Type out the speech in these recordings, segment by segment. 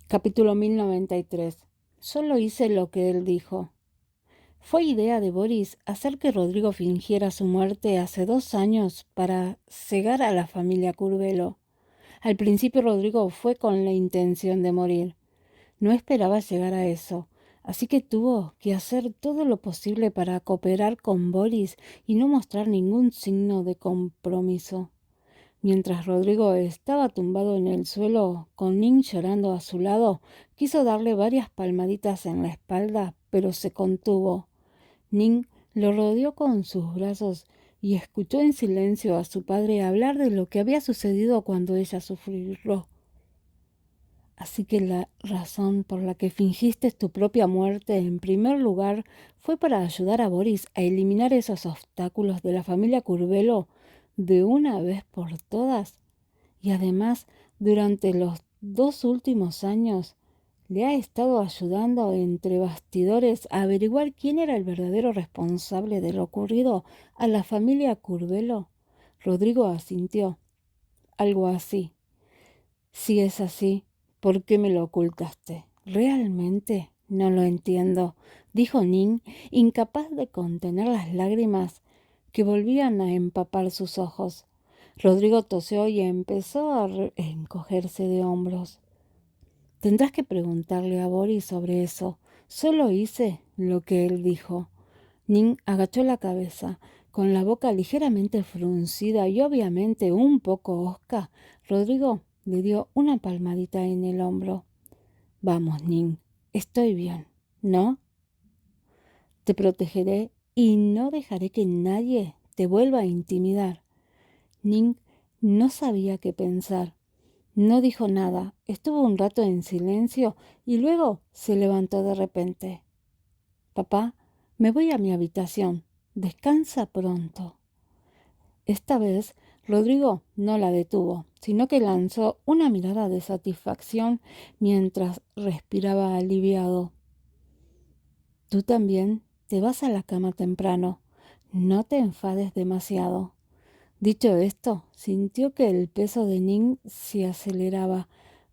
Capítulo 1093. Solo hice lo que él dijo. Fue idea de Boris hacer que Rodrigo fingiera su muerte hace 2 años para cegar a la familia Curvelo. Al principio Rodrigo fue con la intención de morir. No esperaba llegar a eso, así que tuvo que hacer todo lo posible para cooperar con Boris y no mostrar ningún signo de compromiso. Mientras Rodrigo estaba tumbado en el suelo, con Ning llorando a su lado, quiso darle varias palmaditas en la espalda, pero se contuvo. Ning lo rodeó con sus brazos y escuchó en silencio a su padre hablar de lo que había sucedido cuando ella sufrió. Así que la razón por la que fingiste tu propia muerte, en primer lugar, fue para ayudar a Boris a eliminar esos obstáculos de la familia Curvelo de una vez por todas. Y además, durante los 2 últimos años, le ha estado ayudando entre bastidores a averiguar quién era el verdadero responsable de lo ocurrido a la familia Curvelo. Rodrigo asintió. Algo así. Si es así, ¿por qué me lo ocultaste? Realmente no lo entiendo, dijo Ning, incapaz de contener las lágrimas que volvían a empapar sus ojos. Rodrigo tosió y empezó a encogerse de hombros. Tendrás que preguntarle a Boris sobre eso. Solo hice lo que él dijo. Ning agachó la cabeza, con la boca ligeramente fruncida y obviamente un poco hosca. Rodrigo le dio una palmadita en el hombro. Vamos, Ning, estoy bien, ¿no? Te protegeré y no dejaré que nadie te vuelva a intimidar. Ning no sabía qué pensar. No dijo nada, estuvo un rato en silencio y luego se levantó de repente. Papá, me voy a mi habitación. Descansa pronto. Esta vez Rodrigo no la detuvo, sino que lanzó una mirada de satisfacción mientras respiraba aliviado. Tú también te vas a la cama temprano. No te enfades demasiado. Dicho esto, sintió que el peso de Ning se aceleraba.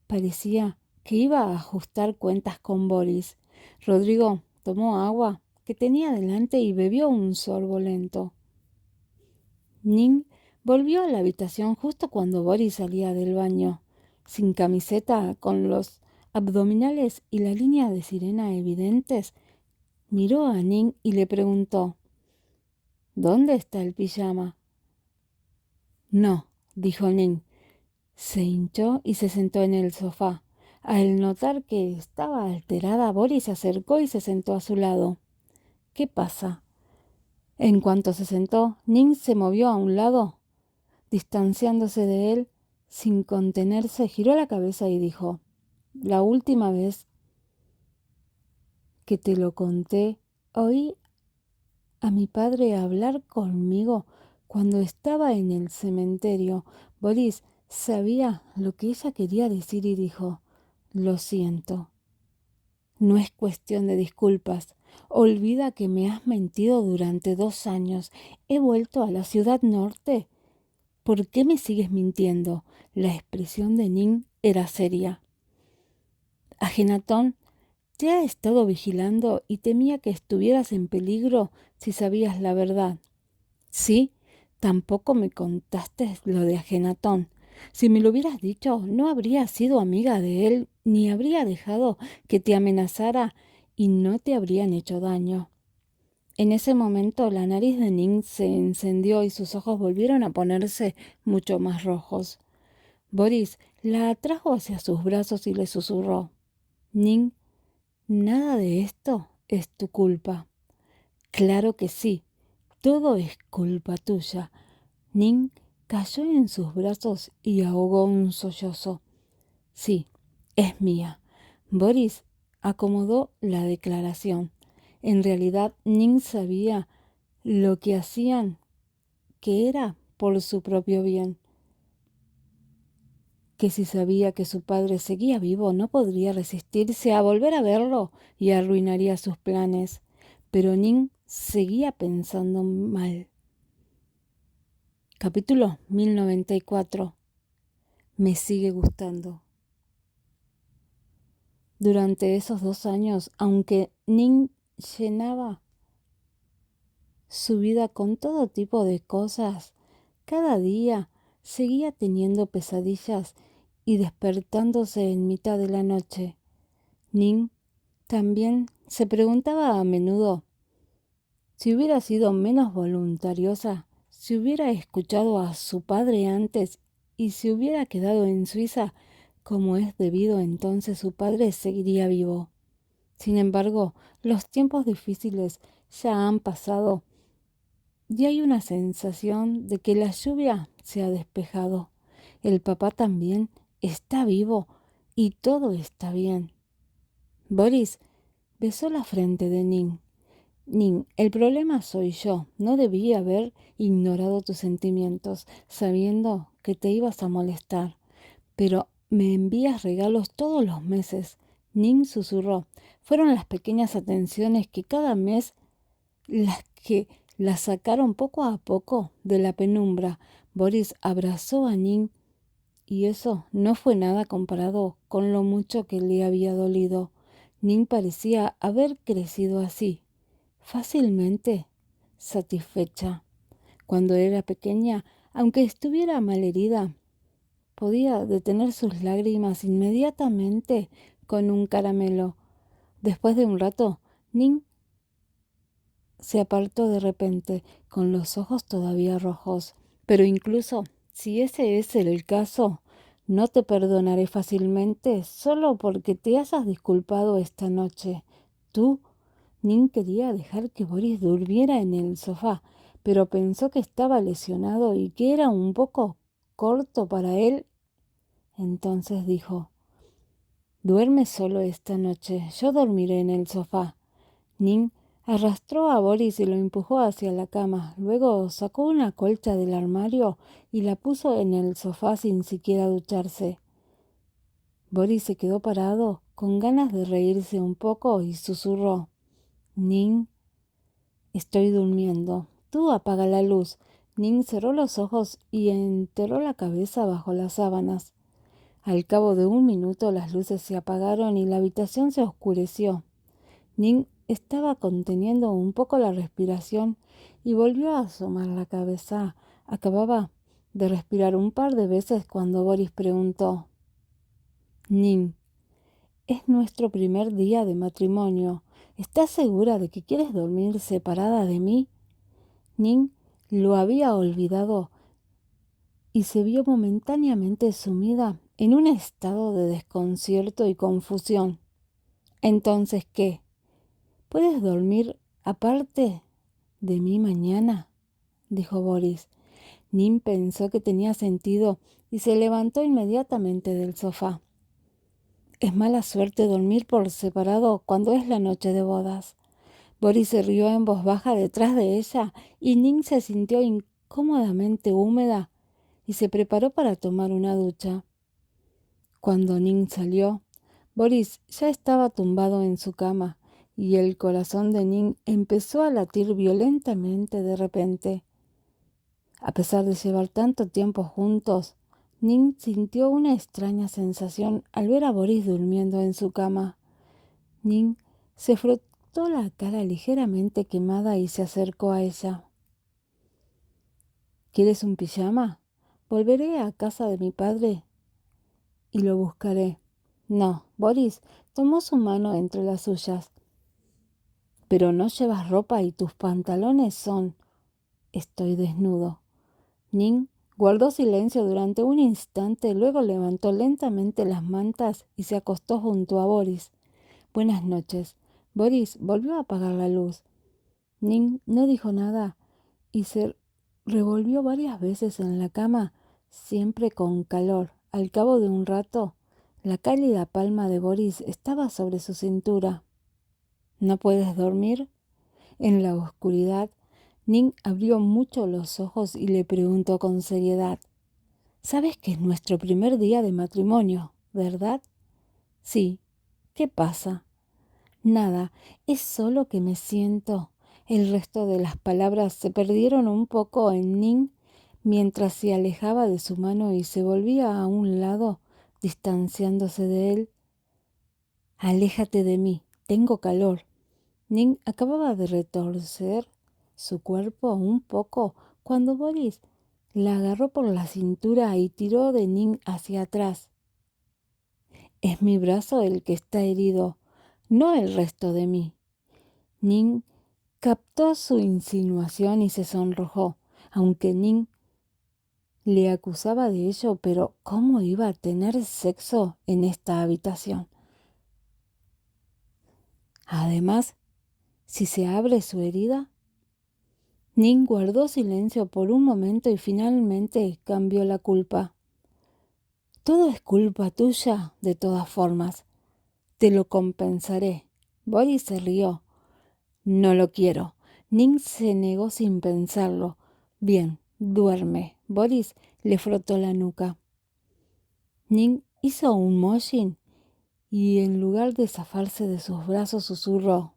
Parecía que iba a ajustar cuentas con Boris. Rodrigo tomó agua que tenía delante y bebió un sorbo lento. Ning volvió a la habitación justo cuando Boris salía del baño. Sin camiseta, con los abdominales y la línea de sirena evidentes, miró a Ning y le preguntó: ¿Dónde está el pijama? No, dijo Ning. Se hinchó y se sentó en el sofá. Al notar que estaba alterada, Boris se acercó y se sentó a su lado. ¿Qué pasa? En cuanto se sentó, Ning se movió a un lado, distanciándose de él. Sin contenerse, giró la cabeza y dijo: La última vez que te lo conté, oí a mi padre hablar conmigo cuando estaba en el cementerio. Boris sabía lo que ella quería decir y dijo: Lo siento. No es cuestión de disculpas. Olvida que me has mentido durante 2 años. He vuelto a la ciudad norte. ¿Por qué me sigues mintiendo? La expresión de Ning era seria. Ajenatón te ha estado vigilando y temía que estuvieras en peligro si sabías la verdad. Sí, tampoco me contaste lo de Ajenatón. Si me lo hubieras dicho, no habría sido amiga de él, ni habría dejado que te amenazara y no te habrían hecho daño. En ese momento la nariz de Ning se encendió y sus ojos volvieron a ponerse mucho más rojos. Boris la atrajo hacia sus brazos y le susurró: Ning, nada de esto es tu culpa. Claro que sí, todo es culpa tuya. Ning cayó en sus brazos y ahogó un sollozo. Sí, es mía. Boris acomodó la declaración. En realidad, Ning sabía lo que hacían, que era por su propio bien. Que si sabía que su padre seguía vivo, no podría resistirse a volver a verlo y arruinaría sus planes. Pero Ning seguía pensando mal. Capítulo 1094. Me sigue gustando. Durante esos 2 años, aunque Ning llenaba su vida con todo tipo de cosas, cada día seguía teniendo pesadillas y despertándose en mitad de la noche. Ning también se preguntaba a menudo si hubiera sido menos voluntariosa, si hubiera escuchado a su padre antes y si hubiera quedado en Suiza como es debido, entonces su padre seguiría vivo. Sin embargo, los tiempos difíciles ya han pasado y hay una sensación de que la lluvia se ha despejado. El papá también está vivo y todo está bien. Boris besó la frente de Ning. Ning, el problema soy yo. No debí haber ignorado tus sentimientos, sabiendo que te ibas a molestar. Pero me envías regalos todos los meses. Ning susurró. Fueron las pequeñas atenciones que cada mes las que la sacaron poco a poco de la penumbra. Boris abrazó a Ning y eso no fue nada comparado con lo mucho que le había dolido. Ning parecía haber crecido así, fácilmente satisfecha. Cuando era pequeña, aunque estuviera malherida, podía detener sus lágrimas inmediatamente con un caramelo. Después de un rato, Ning se apartó de repente, con los ojos todavía rojos. Pero incluso si ese es el caso, no te perdonaré fácilmente solo porque te hayas disculpado esta noche. Tú, Nin quería dejar que Boris durmiera en el sofá, pero pensó que estaba lesionado y que era un poco corto para él. Entonces dijo, duerme solo esta noche, yo dormiré en el sofá. Nin arrastró a Boris y lo empujó hacia la cama. Luego sacó una colcha del armario y la puso en el sofá sin siquiera ducharse. Boris se quedó parado, con ganas de reírse un poco, y susurró, Nin, estoy durmiendo. Tú apaga la luz. Nin cerró los ojos y enterró la cabeza bajo las sábanas. Al cabo de un minuto las luces se apagaron y la habitación se oscureció. Ning estaba conteniendo un poco la respiración y volvió a asomar la cabeza. Acababa de respirar un par de veces cuando Boris preguntó, Ning, es nuestro primer día de matrimonio. ¿Estás segura de que quieres dormir separada de mí? Ning lo había olvidado y se vio momentáneamente sumida en un estado de desconcierto y confusión. ¿Entonces qué? ¿Puedes dormir aparte de mí mañana? Dijo Boris. Nin pensó que tenía sentido y se levantó inmediatamente del sofá. Es mala suerte dormir por separado cuando es la noche de bodas. Boris se rió en voz baja detrás de ella y Nin se sintió incómodamente húmeda y se preparó para tomar una ducha. Cuando Nin salió, Boris ya estaba tumbado en su cama y el corazón de Nin empezó a latir violentamente de repente. A pesar de llevar tanto tiempo juntos, Nin sintió una extraña sensación al ver a Boris durmiendo en su cama. Nin se frotó la cara ligeramente quemada y se acercó a ella. ¿Quieres un pijama? Volveré a casa de mi padre y lo buscaré. No, Boris tomó su mano entre las suyas. Pero no llevas ropa y tus pantalones son... Estoy desnudo. Nin guardó silencio durante un instante, luego levantó lentamente las mantas y se acostó junto a Boris. Buenas noches. Boris volvió a apagar la luz. Nin no dijo nada y se revolvió varias veces en la cama, siempre con calor. Al cabo de un rato, la cálida palma de Boris estaba sobre su cintura. ¿No puedes dormir? En la oscuridad, Nin abrió mucho los ojos y le preguntó con seriedad, «Sabes que es nuestro primer día de matrimonio, ¿verdad?» «Sí. ¿Qué pasa?» «Nada, es solo que me siento...» El resto de las palabras se perdieron un poco en Nin mientras se alejaba de su mano y se volvía a un lado, distanciándose de él. Aléjate de mí, tengo calor. Ning acababa de retorcer su cuerpo un poco cuando Boris la agarró por la cintura y tiró de Ning hacia atrás. Es mi brazo el que está herido, no el resto de mí. Ning captó su insinuación y se sonrojó, aunque Ning le acusaba de ello, pero ¿cómo iba a tener sexo en esta habitación? Además, si se abre su herida. Ning guardó silencio por un momento y finalmente cambió la culpa. Todo es culpa tuya, de todas formas. Te lo compensaré. Boris se rió. No lo quiero. Ning se negó sin pensarlo. Bien, duerme. Boris le frotó la nuca. Ning hizo un mojin y en lugar de zafarse de sus brazos susurró.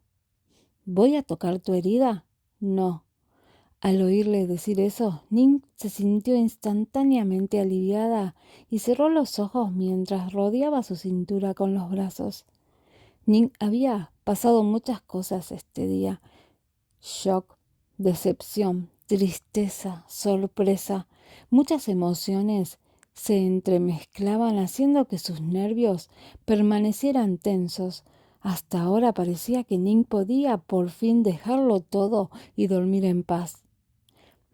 ¿Voy a tocar tu herida? No. Al oírle decir eso, Ning se sintió instantáneamente aliviada y cerró los ojos mientras rodeaba su cintura con los brazos. Ning había pasado muchas cosas este día. Shock, decepción, tristeza, sorpresa. Muchas emociones se entremezclaban haciendo que sus nervios permanecieran tensos. Hasta ahora parecía que Ning podía por fin dejarlo todo y dormir en paz.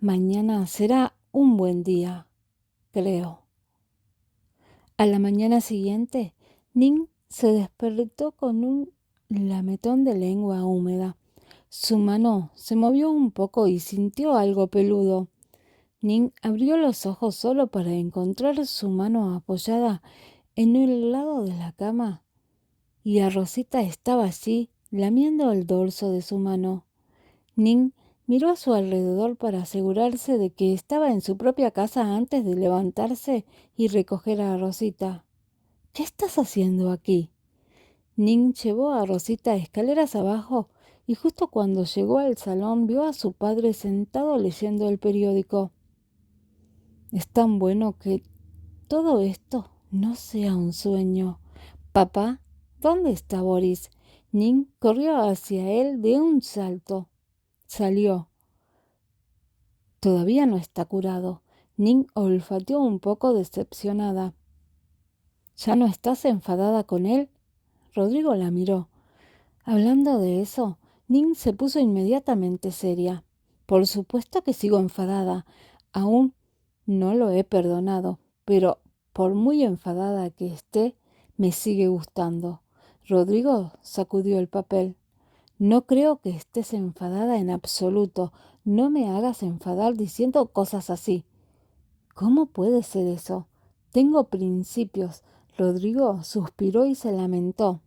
Mañana será un buen día, creo. A la mañana siguiente, Ning se despertó con un lametón de lengua húmeda. Su mano se movió un poco y sintió algo peludo. Ning abrió los ojos solo para encontrar su mano apoyada en el lado de la cama y a Rosita estaba allí lamiendo el dorso de su mano. Ning miró a su alrededor para asegurarse de que estaba en su propia casa antes de levantarse y recoger a Rosita. ¿Qué estás haciendo aquí? Ning llevó a Rosita escaleras abajo y justo cuando llegó al salón vio a su padre sentado leyendo el periódico. Es tan bueno que todo esto no sea un sueño. Papá, ¿dónde está Boris? Ning corrió hacia él de un salto. Salió. Todavía no está curado. Ning olfateó un poco decepcionada. ¿Ya no estás enfadada con él? Rodrigo la miró. Hablando de eso, Ning se puso inmediatamente seria. Por supuesto que sigo enfadada. Aún no lo he perdonado, pero por muy enfadada que esté, me sigue gustando. Rodrigo sacudió el papel. No creo que estés enfadada en absoluto. No me hagas enfadar diciendo cosas así. ¿Cómo puede ser eso? Tengo principios. Rodrigo suspiró y se lamentó.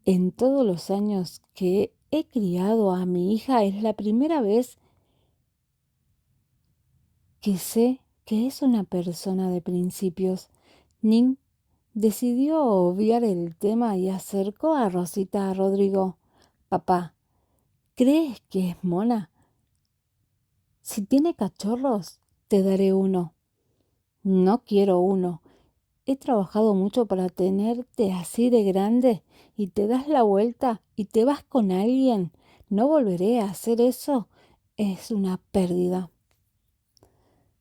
En todos los años que he criado a mi hija es la primera vez que sé que es una persona de principios. Ning decidió obviar el tema y acercó a Rosita a Rodrigo. Papá, ¿crees que es mona? Si tiene cachorros, te daré uno. No quiero uno. He trabajado mucho para tenerte así de grande y te das la vuelta y te vas con alguien. No volveré a hacer eso. Es una pérdida.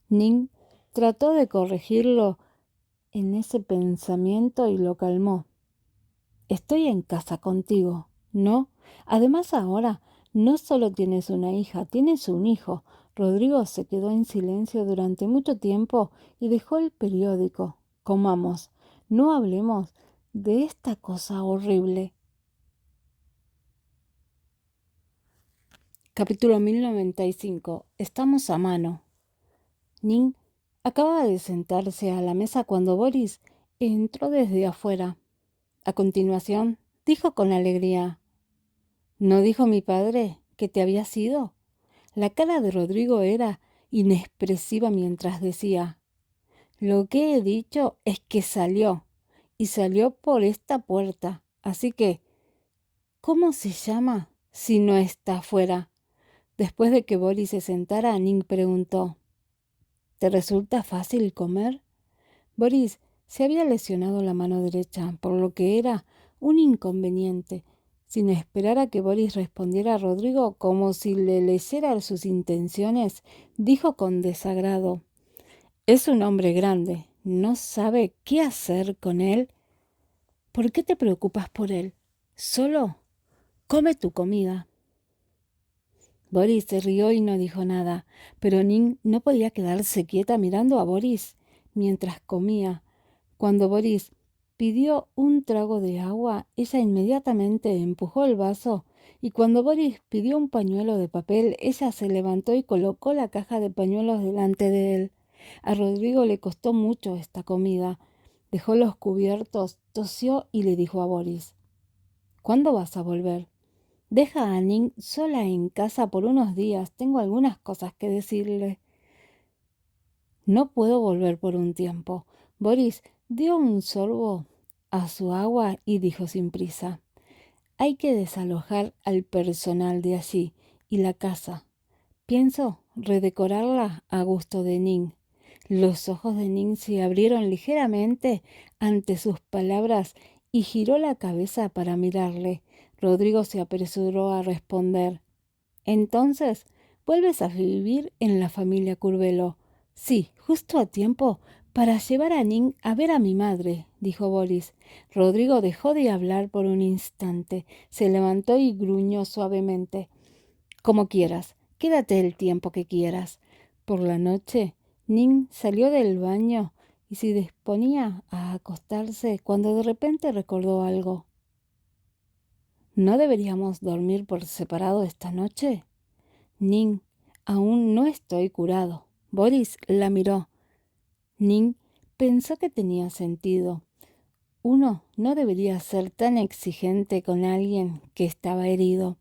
Ning trató de corregirlo en ese pensamiento y lo calmó. Estoy en casa contigo, ¿no? Además ahora no solo tienes una hija, tienes un hijo. Rodrigo se quedó en silencio durante mucho tiempo y dejó el periódico. Comamos, no hablemos de esta cosa horrible. Capítulo 1095. Estamos a mano. Ning acaba de sentarse a la mesa cuando Boris entró desde afuera. A continuación, dijo con alegría: ¿No dijo mi padre que te habías ido? La cara de Rodrigo era inexpresiva mientras decía: Lo que he dicho es que salió, y salió por esta puerta. Así que, ¿cómo se llama si no está afuera? Después de que Boris se sentara, Ning preguntó: ¿Te resulta fácil comer? Boris se había lesionado la mano derecha, por lo que era un inconveniente. Sin esperar a que Boris respondiera, Rodrigo, como si le leyera sus intenciones, dijo con desagrado: «Es un hombre grande. ¿No sabe qué hacer con él? ¿Por qué te preocupas por él? Solo come tu comida». Boris se rió y no dijo nada, pero Ning no podía quedarse quieta mirando a Boris mientras comía. Cuando Boris pidió un trago de agua, ella inmediatamente empujó el vaso, y cuando Boris pidió un pañuelo de papel, ella se levantó y colocó la caja de pañuelos delante de él. A Rodrigo le costó mucho esta comida. Dejó los cubiertos, tosió y le dijo a Boris: «¿Cuándo vas a volver? Deja a Ning sola en casa por unos días. Tengo algunas cosas que decirle». «No puedo volver por un tiempo». Boris dio un sorbo a su agua y dijo sin prisa: «Hay que desalojar al personal de allí y la casa. Pienso redecorarla a gusto de Ning». Los ojos de Ning se abrieron ligeramente ante sus palabras y giró la cabeza para mirarle. Rodrigo se apresuró a responder: «Entonces, ¿vuelves a vivir en la familia Curvelo?» «Sí, justo a tiempo para llevar a Ning a ver a mi madre», dijo Boris. Rodrigo dejó de hablar por un instante, se levantó y gruñó suavemente: «Como quieras, quédate el tiempo que quieras». Por la noche, Ning salió del baño y se disponía a acostarse cuando de repente recordó algo. «¿No deberíamos dormir por separado esta noche?» «Ning, aún no estoy curado». Boris la miró. Ning pensó que tenía sentido. Uno no debería ser tan exigente con alguien que estaba herido.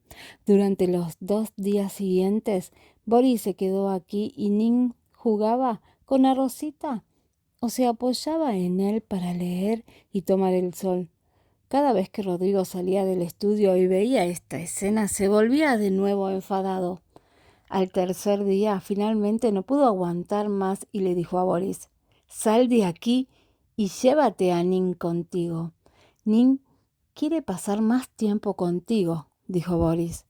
Durante los 2 días siguientes, Boris se quedó aquí y Ning jugaba con la Rosita o se apoyaba en él para leer y tomar el sol. Cada vez que Rodrigo salía del estudio y veía esta escena, se volvía de nuevo enfadado. Al tercer día, finalmente no pudo aguantar más y le dijo a Boris: «Sal de aquí y llévate a Ning contigo». «Ning quiere pasar más tiempo contigo», dijo Boris.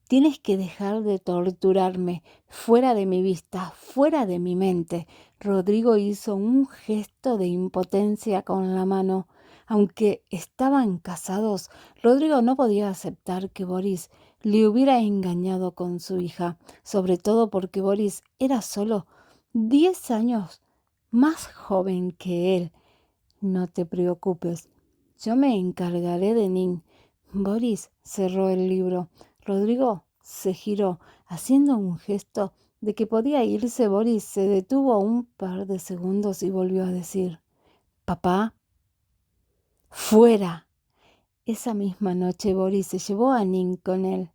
«Tienes que dejar de torturarme, fuera de mi vista, fuera de mi mente». Rodrigo hizo un gesto de impotencia con la mano. Aunque estaban casados, Rodrigo no podía aceptar que Boris le hubiera engañado con su hija, sobre todo porque Boris era solo 10 años más joven que él. «No te preocupes, yo me encargaré de Ning». Boris cerró el libro. Rodrigo se giró, haciendo un gesto de que podía irse. Boris se detuvo un par de segundos y volvió a decir: «Papá, fuera». Esa misma noche Boris se llevó a Ning con él.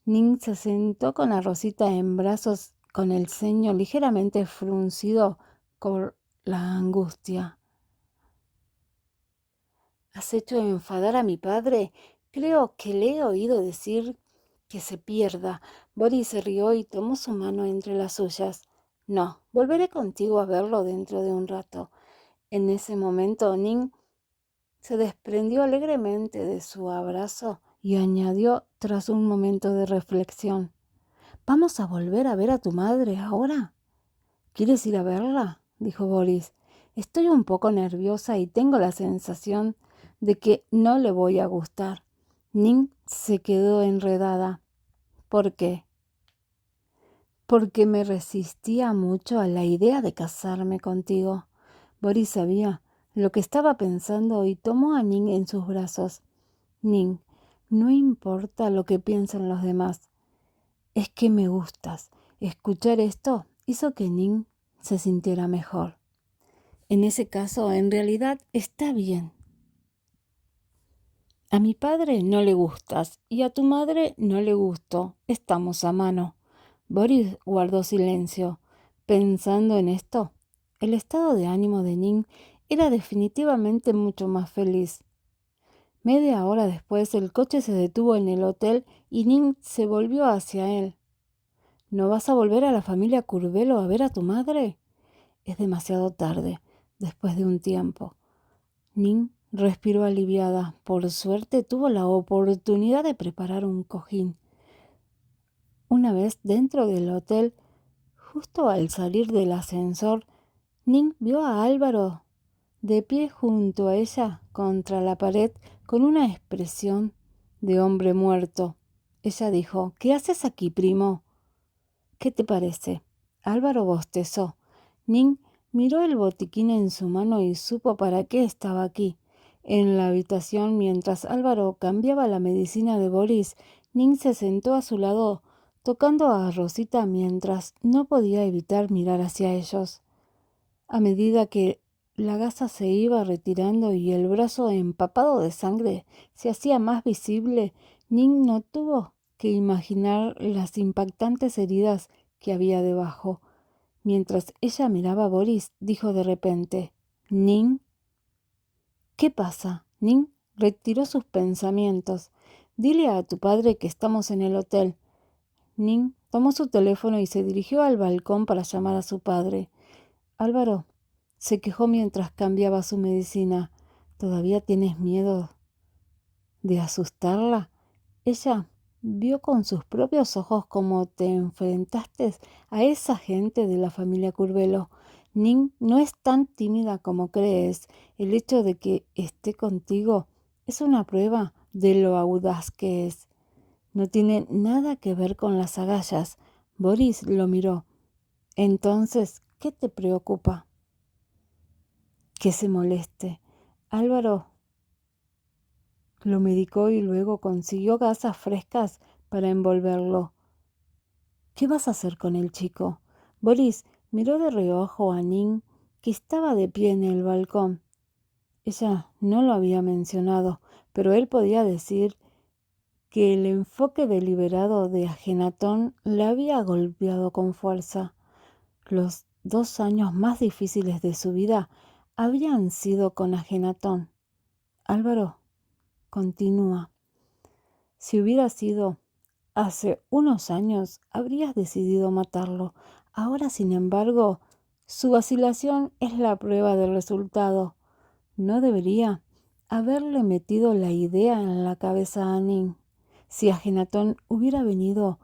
Ning se sentó con a Rosita en brazos, con el ceño ligeramente fruncido por la angustia. «¿Has hecho enfadar a mi padre? Creo que le he oído decir que se pierda». Boris se rió y tomó su mano entre las suyas. «No, volveré contigo a verlo dentro de un rato». En ese momento, Ning se desprendió alegremente de su abrazo y añadió tras un momento de reflexión: «¿Vamos a volver a ver a tu madre ahora?» «¿Quieres ir a verla?», dijo Boris. «Estoy un poco nerviosa y tengo la sensación de que no le voy a gustar». Ning se quedó enredada. «¿Por qué?» «Porque me resistía mucho a la idea de casarme contigo». Boris sabía lo que estaba pensando y tomó a Ning en sus brazos. «Ning, no importa lo que piensen los demás. Es que me gustas». Escuchar esto hizo que Ning se sintiera mejor. «En ese caso, en realidad, está bien. A mi padre no le gustas y a tu madre no le gustó. Estamos a mano». Boris guardó silencio. Pensando en esto, el estado de ánimo de Ning era definitivamente mucho más feliz. Media hora después, el coche se detuvo en el hotel y Ning se volvió hacia él. «¿No vas a volver a la familia Curvelo a ver a tu madre?» «Es demasiado tarde, después de un tiempo». Ning respiró aliviada. Por suerte tuvo la oportunidad de preparar un cojín. Una vez dentro del hotel, justo al salir del ascensor, Ning vio a Álvaro de pie junto a ella contra la pared con una expresión de hombre muerto. Ella dijo: «¿Qué haces aquí, primo?» «¿Qué te parece?» Álvaro bostezó. Ning miró el botiquín en su mano y supo para qué estaba aquí. En la habitación, mientras Álvaro cambiaba la medicina de Boris, Ning se sentó a su lado, tocando a Rosita mientras no podía evitar mirar hacia ellos. A medida que la gasa se iba retirando y el brazo empapado de sangre se hacía más visible, Ning no tuvo que imaginar las impactantes heridas que había debajo. Mientras ella miraba a Boris, dijo de repente: «¿Ning?» «¿Qué pasa?» Ning retiró sus pensamientos. «Dile a tu padre que estamos en el hotel». Ning tomó su teléfono y se dirigió al balcón para llamar a su padre. Álvaro se quejó mientras cambiaba su medicina. «¿Todavía tienes miedo de asustarla?» Ella vio con sus propios ojos cómo te enfrentaste a esa gente de la familia Curvelo. Ning no es tan tímida como crees. El hecho de que esté contigo es una prueba de lo audaz que es. No tiene nada que ver con las agallas». Boris lo miró. «Entonces, ¿qué te preocupa?» «Que se moleste». Álvaro lo medicó y luego consiguió gasas frescas para envolverlo. «¿Qué vas a hacer con el chico?» Boris miró de reojo a Ning, que estaba de pie en el balcón. Ella no lo había mencionado, pero él podía decir que el enfoque deliberado de Agenatón la había golpeado con fuerza. Los 2 años más difíciles de su vida habían sido con Agenatón. Álvaro continúa: «Si hubiera sido hace unos años, habrías decidido matarlo. Ahora, sin embargo, su vacilación es la prueba del resultado. No debería haberle metido la idea en la cabeza a Ning. Si Agenatón hubiera venido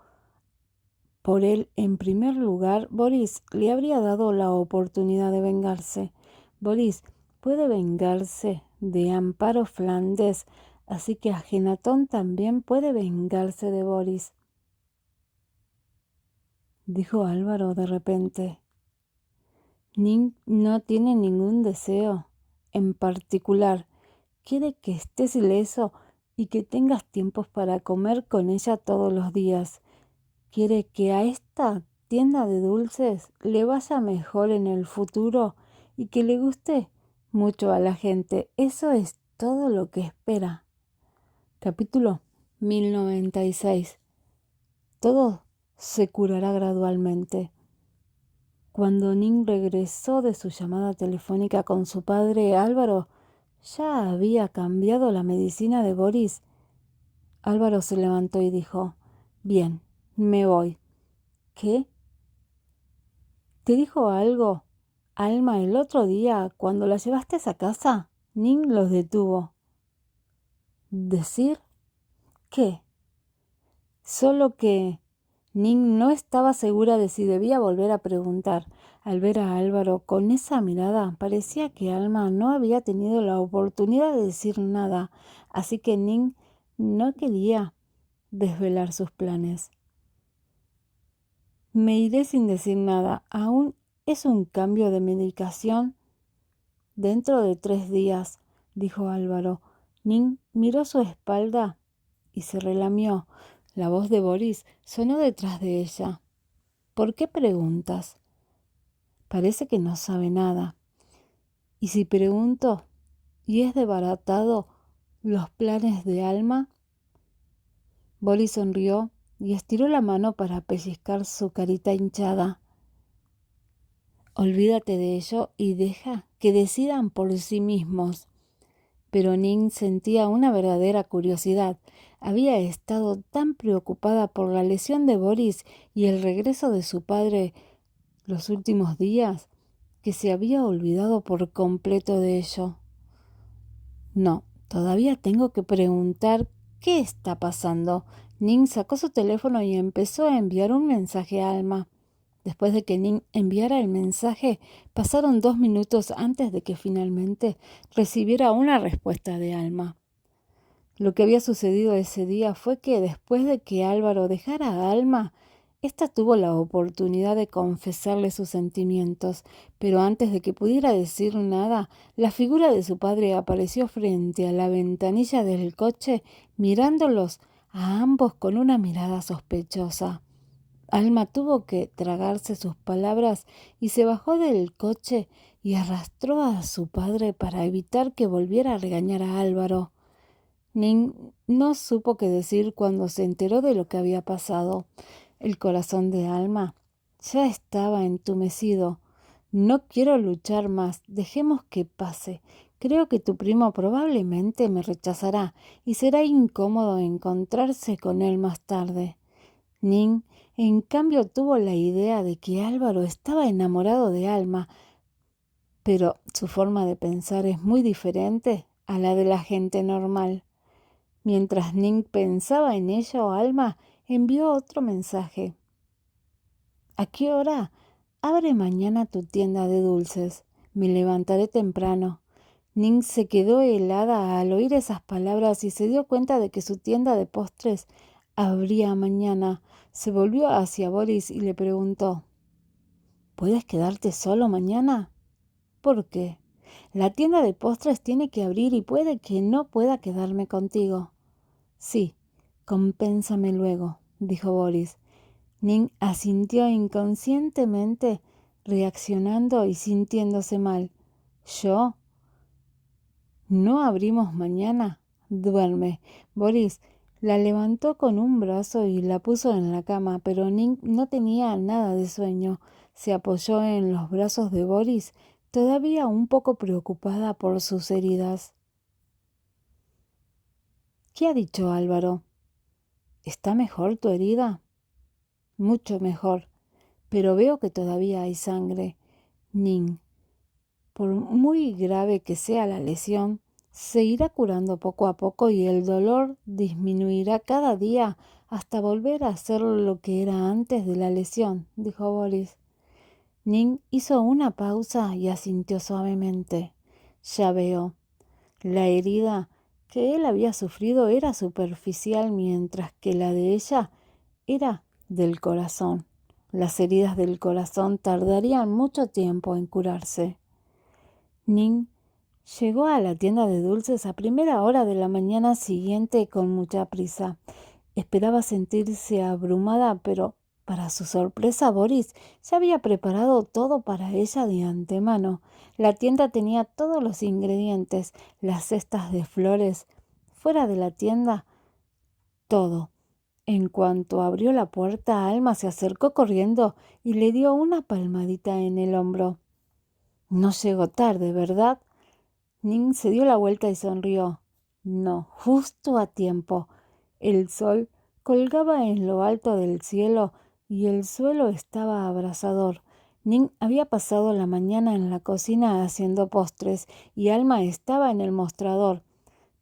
por él en primer lugar, Boris le habría dado la oportunidad de vengarse. Boris puede vengarse de Amparo Flandes, así que Agenatón también puede vengarse de Boris», dijo Álvaro de repente. «Ning no tiene ningún deseo en particular. Quiere que estés ileso y que tengas tiempos para comer con ella todos los días. Quiere que a esta tienda de dulces le vaya mejor en el futuro y que le guste mucho a la gente. Eso es todo lo que espera». Capítulo 1096. Todo se curará gradualmente. Cuando Ning regresó de su llamada telefónica con su padre, Álvaro ya había cambiado la medicina de Boris. Álvaro se levantó y dijo: «Bien, me voy». «¿Qué? ¿Te dijo algo Alma el otro día cuando la llevaste a casa?» Ning los detuvo. «¿Decir qué?» Solo que Ning no estaba segura de si debía volver a preguntar. Al ver a Álvaro con esa mirada, parecía que Alma no había tenido la oportunidad de decir nada, así que Ning no quería desvelar sus planes. «Me iré sin decir nada. Aún es un cambio de medicación dentro de 3 días», dijo Álvaro. Ning miró su espalda y se relamió. La voz de Boris sonó detrás de ella. «¿Por qué preguntas? Parece que no sabe nada. ¿Y si pregunto y es desbaratado los planes de Alma?» Boris sonrió y estiró la mano para pellizcar su carita hinchada. «Olvídate de ello y deja que decidan por sí mismos». Pero Ning sentía una verdadera curiosidad. Había estado tan preocupada por la lesión de Boris y el regreso de su padre los últimos días que se había olvidado por completo de ello. No, todavía tengo que preguntar qué está pasando. Ning sacó su teléfono y empezó a enviar un mensaje a Alma. Después de que Ning enviara el mensaje, pasaron 2 minutos antes de que finalmente recibiera una respuesta de Alma. Lo que había sucedido ese día fue que después de que Álvaro dejara a Alma, ésta tuvo la oportunidad de confesarle sus sentimientos, pero antes de que pudiera decir nada, la figura de su padre apareció frente a la ventanilla del coche, mirándolos a ambos con una mirada sospechosa. Alma tuvo que tragarse sus palabras y se bajó del coche y arrastró a su padre para evitar que volviera a regañar a Álvaro. Ning no supo qué decir cuando se enteró de lo que había pasado. El corazón de Alma ya estaba entumecido. No quiero luchar más, dejemos que pase. Creo que tu primo probablemente me rechazará y será incómodo encontrarse con él más tarde. Ning, en cambio, tuvo la idea de que Álvaro estaba enamorado de Alma, pero su forma de pensar es muy diferente a la de la gente normal. Mientras Ning pensaba en ello, Alma envió otro mensaje. ¿A qué hora abre mañana tu tienda de dulces? Me levantaré temprano. Ning se quedó helada al oír esas palabras y se dio cuenta de que su tienda de postres abría mañana. Se volvió hacia Boris y le preguntó: ¿Puedes quedarte solo mañana? ¿Por qué? La tienda de postres tiene que abrir y puede que no pueda quedarme contigo. Sí, compénsame luego, dijo Boris. Ning asintió inconscientemente, reaccionando y sintiéndose mal. ¿Yo? ¿No abrimos mañana? Duerme. Boris la levantó con un brazo y la puso en la cama, pero Ning no tenía nada de sueño. Se apoyó en los brazos de Boris, todavía un poco preocupada por sus heridas. ¿Qué ha dicho Álvaro? ¿Está mejor tu herida? Mucho mejor, pero veo que todavía hay sangre. Ning, por muy grave que sea la lesión, se irá curando poco a poco y el dolor disminuirá cada día hasta volver a ser lo que era antes de la lesión, dijo Boris. Ning hizo una pausa y asintió suavemente. Ya veo. La herida que él había sufrido era superficial, mientras que la de ella era del corazón. Las heridas del corazón tardarían mucho tiempo en curarse. Ning llegó a la tienda de dulces a primera hora de la mañana siguiente con mucha prisa. Esperaba sentirse abrumada, pero para su sorpresa Boris ya había preparado todo para ella de antemano. La tienda tenía todos los ingredientes, las cestas de flores. Fuera de la tienda, todo. En cuanto abrió la puerta, Alma se acercó corriendo y le dio una palmadita en el hombro. No llegó tarde, ¿verdad? Ning se dio la vuelta y sonrió. No, justo a tiempo. El sol colgaba en lo alto del cielo y el suelo estaba abrasador. Ning había pasado la mañana en la cocina haciendo postres y Alma estaba en el mostrador,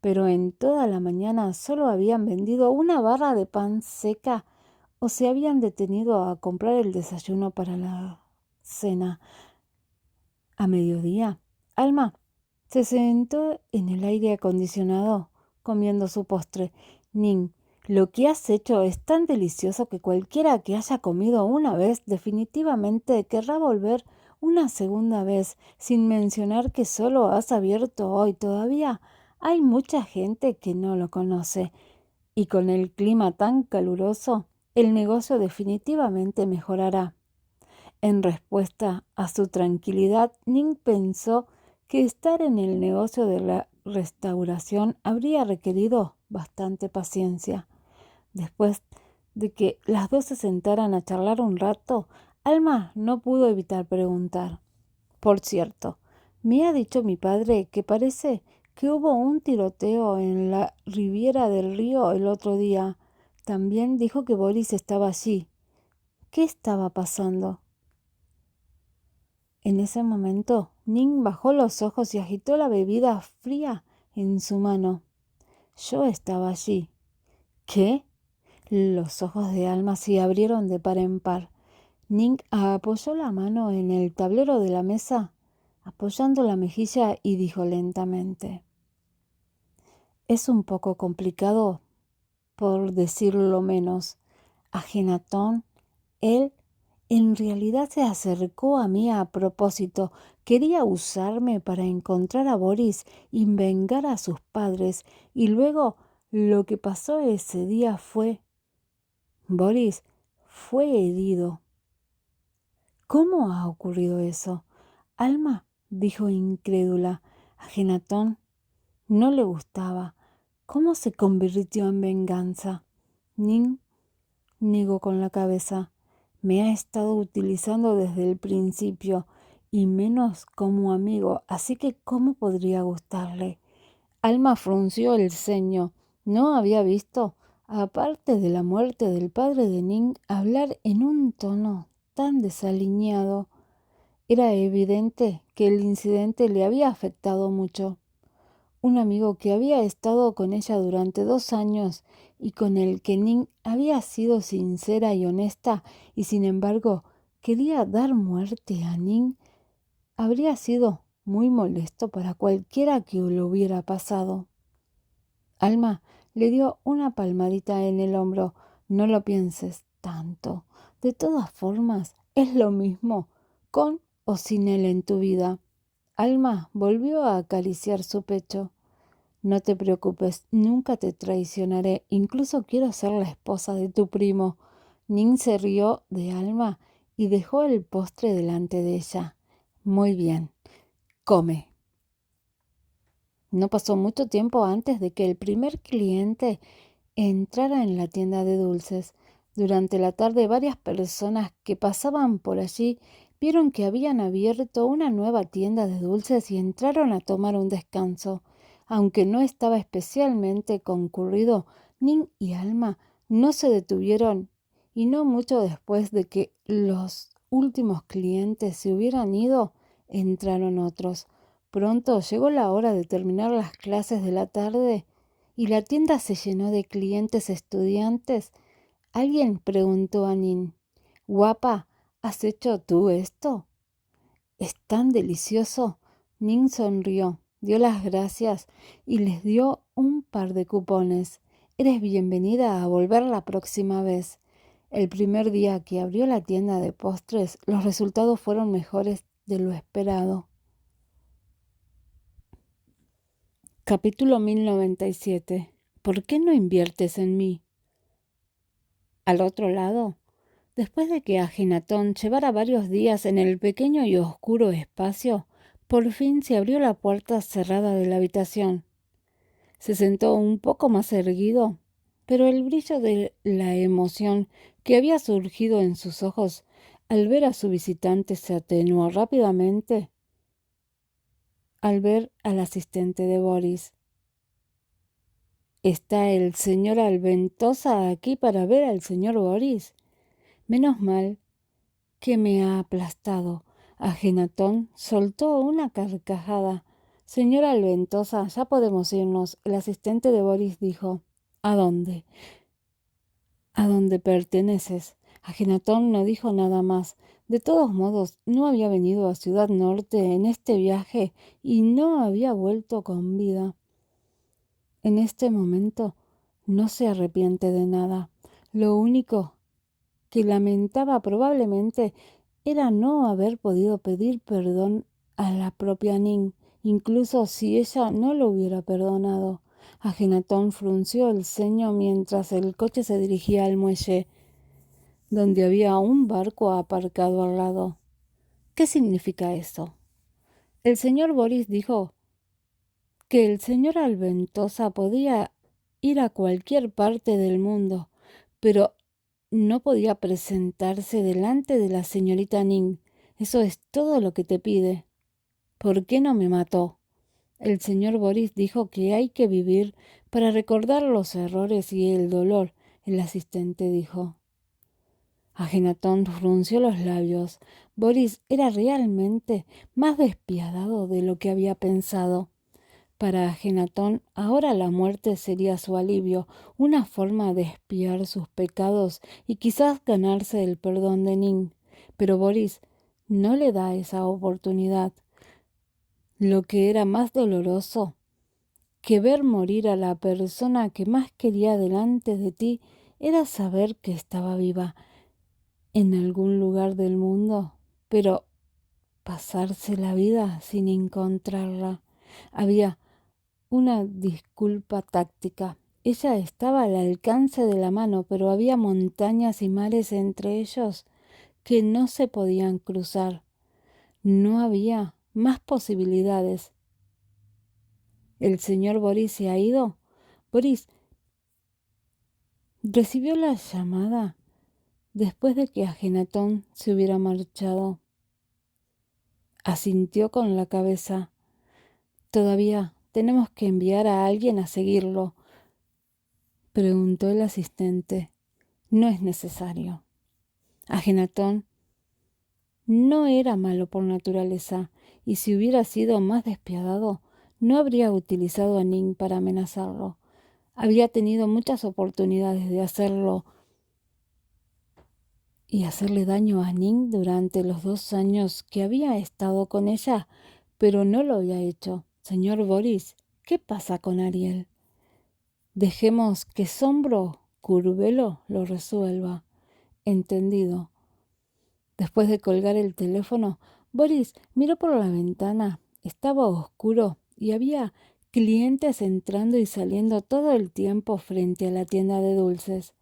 pero en toda la mañana solo habían vendido una barra de pan seca o se habían detenido a comprar el desayuno para la cena. A mediodía, Alma se sentó en el aire acondicionado comiendo su postre. Ning, lo que has hecho es tan delicioso que cualquiera que haya comido una vez definitivamente querrá volver una segunda vez, sin mencionar que solo has abierto hoy. Todavía hay mucha gente que no lo conoce. Y con el clima tan caluroso, el negocio definitivamente mejorará. En respuesta a su tranquilidad, Ning pensó que estar en el negocio de la restauración habría requerido bastante paciencia. Después de que las dos se sentaran a charlar un rato, Alma no pudo evitar preguntar: Por cierto, me ha dicho mi padre que parece que hubo un tiroteo en la Riviera del Río el otro día. También dijo que Boris estaba allí. ¿Qué estaba pasando? En ese momento, Ning bajó los ojos y agitó la bebida fría en su mano. Yo estaba allí. ¿Qué? Los ojos de Alma se abrieron de par en par. Ning apoyó la mano en el tablero de la mesa, apoyando la mejilla, y dijo lentamente: «Es un poco complicado, por decirlo menos. Ajenatón, él en realidad se acercó a mí a propósito. Quería usarme para encontrar a Boris y vengar a sus padres. Y luego lo que pasó ese día fue... Boris fue herido». «¿Cómo ha ocurrido eso?» Alma dijo incrédula. Ajenatón no le gustaba. ¿Cómo se convirtió en venganza? Ning negó con la cabeza. «Me ha estado utilizando desde el principio, y menos como amigo, así que ¿cómo podría gustarle?» Alma frunció el ceño. No había visto, aparte de la muerte del padre de Ning, hablar en un tono tan desaliñado. Era evidente que el incidente le había afectado mucho. Un amigo que había estado con ella durante 2 años y con el que Ning había sido sincera y honesta, y sin embargo quería dar muerte a Ning, habría sido muy molesto para cualquiera que lo hubiera pasado. Alma le dio una palmadita en el hombro. «No lo pienses tanto. De todas formas, es lo mismo, con o sin él en tu vida». Alma volvió a acariciar su pecho. «No te preocupes, nunca te traicionaré. Incluso quiero ser la esposa de tu primo». Ning se rió de Alma y dejó el postre delante de ella. «Muy bien, come». No pasó mucho tiempo antes de que el primer cliente entrara en la tienda de dulces. Durante la tarde, varias personas que pasaban por allí vieron que habían abierto una nueva tienda de dulces y entraron a tomar un descanso. Aunque no estaba especialmente concurrido, Ning y Alma no se detuvieron, y no mucho después de que los últimos clientes se hubieran ido, entraron otros. Pronto llegó la hora de terminar las clases de la tarde y la tienda se llenó de clientes estudiantes. Alguien preguntó a Nin: «Guapa, ¿has hecho tú esto? ¿Es tan delicioso?» Nin sonrió, dio las gracias y les dio un par de cupones. «Eres bienvenida a volver la próxima vez». El primer día que abrió la tienda de postres, los resultados fueron mejores de lo esperado. Capítulo 1097. ¿Por qué no inviertes en mí? Al otro lado, después de que Ajenatón llevara varios días en el pequeño y oscuro espacio, por fin se abrió la puerta cerrada de la habitación. Se sentó un poco más erguido, pero el brillo de la emoción que había surgido en sus ojos al ver a su visitante se atenuó rápidamente al ver al asistente de Boris. «¿Está el señor Alventosa aquí para ver al señor Boris? Menos mal que me ha aplastado». Ajenatón soltó una carcajada. «Señor Alventosa, ya podemos irnos». El asistente de Boris dijo: «¿A dónde?» «¿A dónde perteneces?» Ajenatón no dijo nada más. De todos modos, no había venido a Ciudad Norte en este viaje y no había vuelto con vida. En este momento no se arrepiente de nada. Lo único que lamentaba probablemente era no haber podido pedir perdón a la propia Ning, incluso si ella no lo hubiera perdonado. Ajenatón frunció el ceño mientras el coche se dirigía al muelle, donde había un barco aparcado al lado. «¿Qué significa eso?» El señor Boris dijo que el señor Alventosa podía ir a cualquier parte del mundo, pero no podía presentarse delante de la señorita Ning. Eso es todo lo que te pide. «¿Por qué no me mató?» El señor Boris dijo que hay que vivir para recordar los errores y el dolor. El asistente dijo. Ajenatón frunció los labios. Boris era realmente más despiadado de lo que había pensado. Para Ajenatón, ahora la muerte sería su alivio, una forma de expiar sus pecados y quizás ganarse el perdón de Ning. Pero Boris no le da esa oportunidad. Lo que era más doloroso que ver morir a la persona que más quería delante de ti era saber que estaba viva en algún lugar del mundo, pero pasarse la vida sin encontrarla. Había una disculpa táctica. Ella estaba al alcance de la mano, pero había montañas y mares entre ellos que no se podían cruzar. No había más posibilidades. ¿El señor Boris se ha ido? Boris recibió la llamada después de que Ajenatón se hubiera marchado. Asintió con la cabeza. Todavía tenemos que enviar a alguien a seguirlo, preguntó el asistente. No es necesario. Ajenatón no era malo por naturaleza, y si hubiera sido más despiadado, no habría utilizado a Ning para amenazarlo. Había tenido muchas oportunidades de hacerlo y hacerle daño a Ning durante los 2 años que había estado con ella, pero no lo había hecho. Señor Boris, ¿qué pasa con Ariel? Dejemos que Sombro Curvelo lo resuelva. Entendido. Después de colgar el teléfono, Boris miró por la ventana. Estaba oscuro y había clientes entrando y saliendo todo el tiempo frente a la tienda de dulces.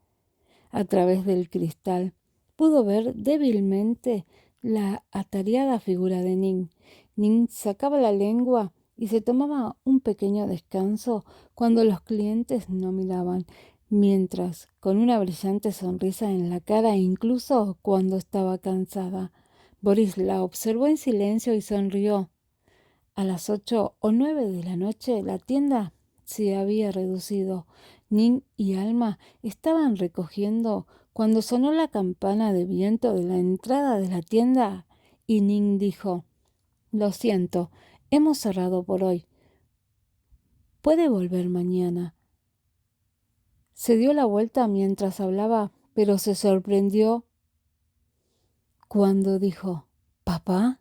A través del cristal pudo ver débilmente la atareada figura de Ning. Ning sacaba la lengua y se tomaba un pequeño descanso cuando los clientes no miraban, mientras, con una brillante sonrisa en la cara, incluso cuando estaba cansada, Boris la observó en silencio y sonrió. A las 8 o 9 de la noche la tienda se había reducido. Ning y Alma estaban recogiendo cuando sonó la campana de viento de la entrada de la tienda y Ning dijo: «Lo siento, hemos cerrado por hoy. Puede volver mañana». Se dio la vuelta mientras hablaba, pero se sorprendió cuando dijo: «¿Papá?».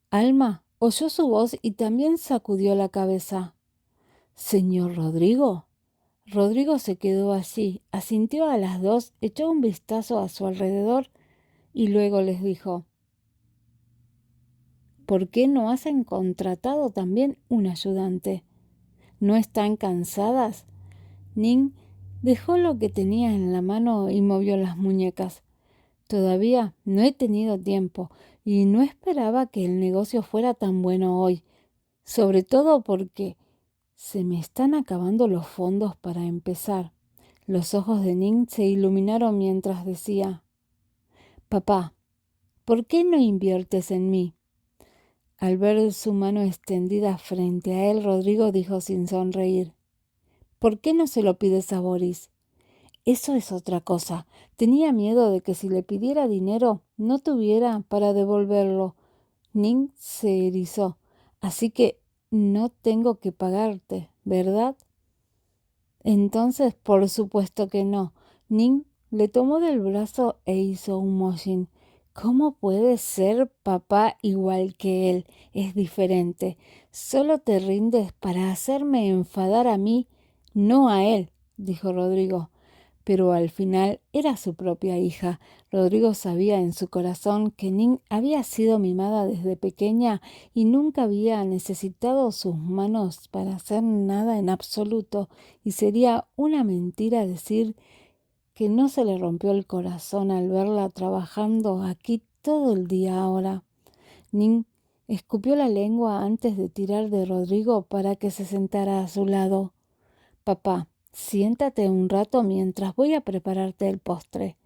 Alma oyó su voz y también sacudió la cabeza. «¿Señor Rodrigo?». Rodrigo se quedó allí, asintió a las dos, echó un vistazo a su alrededor y luego les dijo: «¿Por qué no hacen contratado también un ayudante? ¿No están cansadas?». Ning dejó lo que tenía en la mano y movió las muñecas. «Todavía no he tenido tiempo y no esperaba que el negocio fuera tan bueno hoy, sobre todo porque se me están acabando los fondos para empezar». Los ojos de Ning se iluminaron mientras decía: «Papá, ¿por qué no inviertes en mí?». Al ver su mano extendida frente a él, Rodrigo dijo sin sonreír: «¿Por qué no se lo pides a Boris?». «Eso es otra cosa. Tenía miedo de que si le pidiera dinero no tuviera para devolverlo». Ning se erizó. «Así que no tengo que pagarte, ¿verdad?». «Entonces, por supuesto que no». Ning le tomó del brazo e hizo un mojín. «¿Cómo puedes ser papá igual que él? Es diferente. Solo te rindes para hacerme enfadar a mí, no a él», dijo Rodrigo. Pero al final era su propia hija. Rodrigo sabía en su corazón que Ning había sido mimada desde pequeña y nunca había necesitado sus manos para hacer nada en absoluto, y sería una mentira decir que no se le rompió el corazón al verla trabajando aquí todo el día ahora. Ning escupió la lengua antes de tirar de Rodrigo para que se sentara a su lado. «Papá, siéntate un rato mientras voy a prepararte el postre».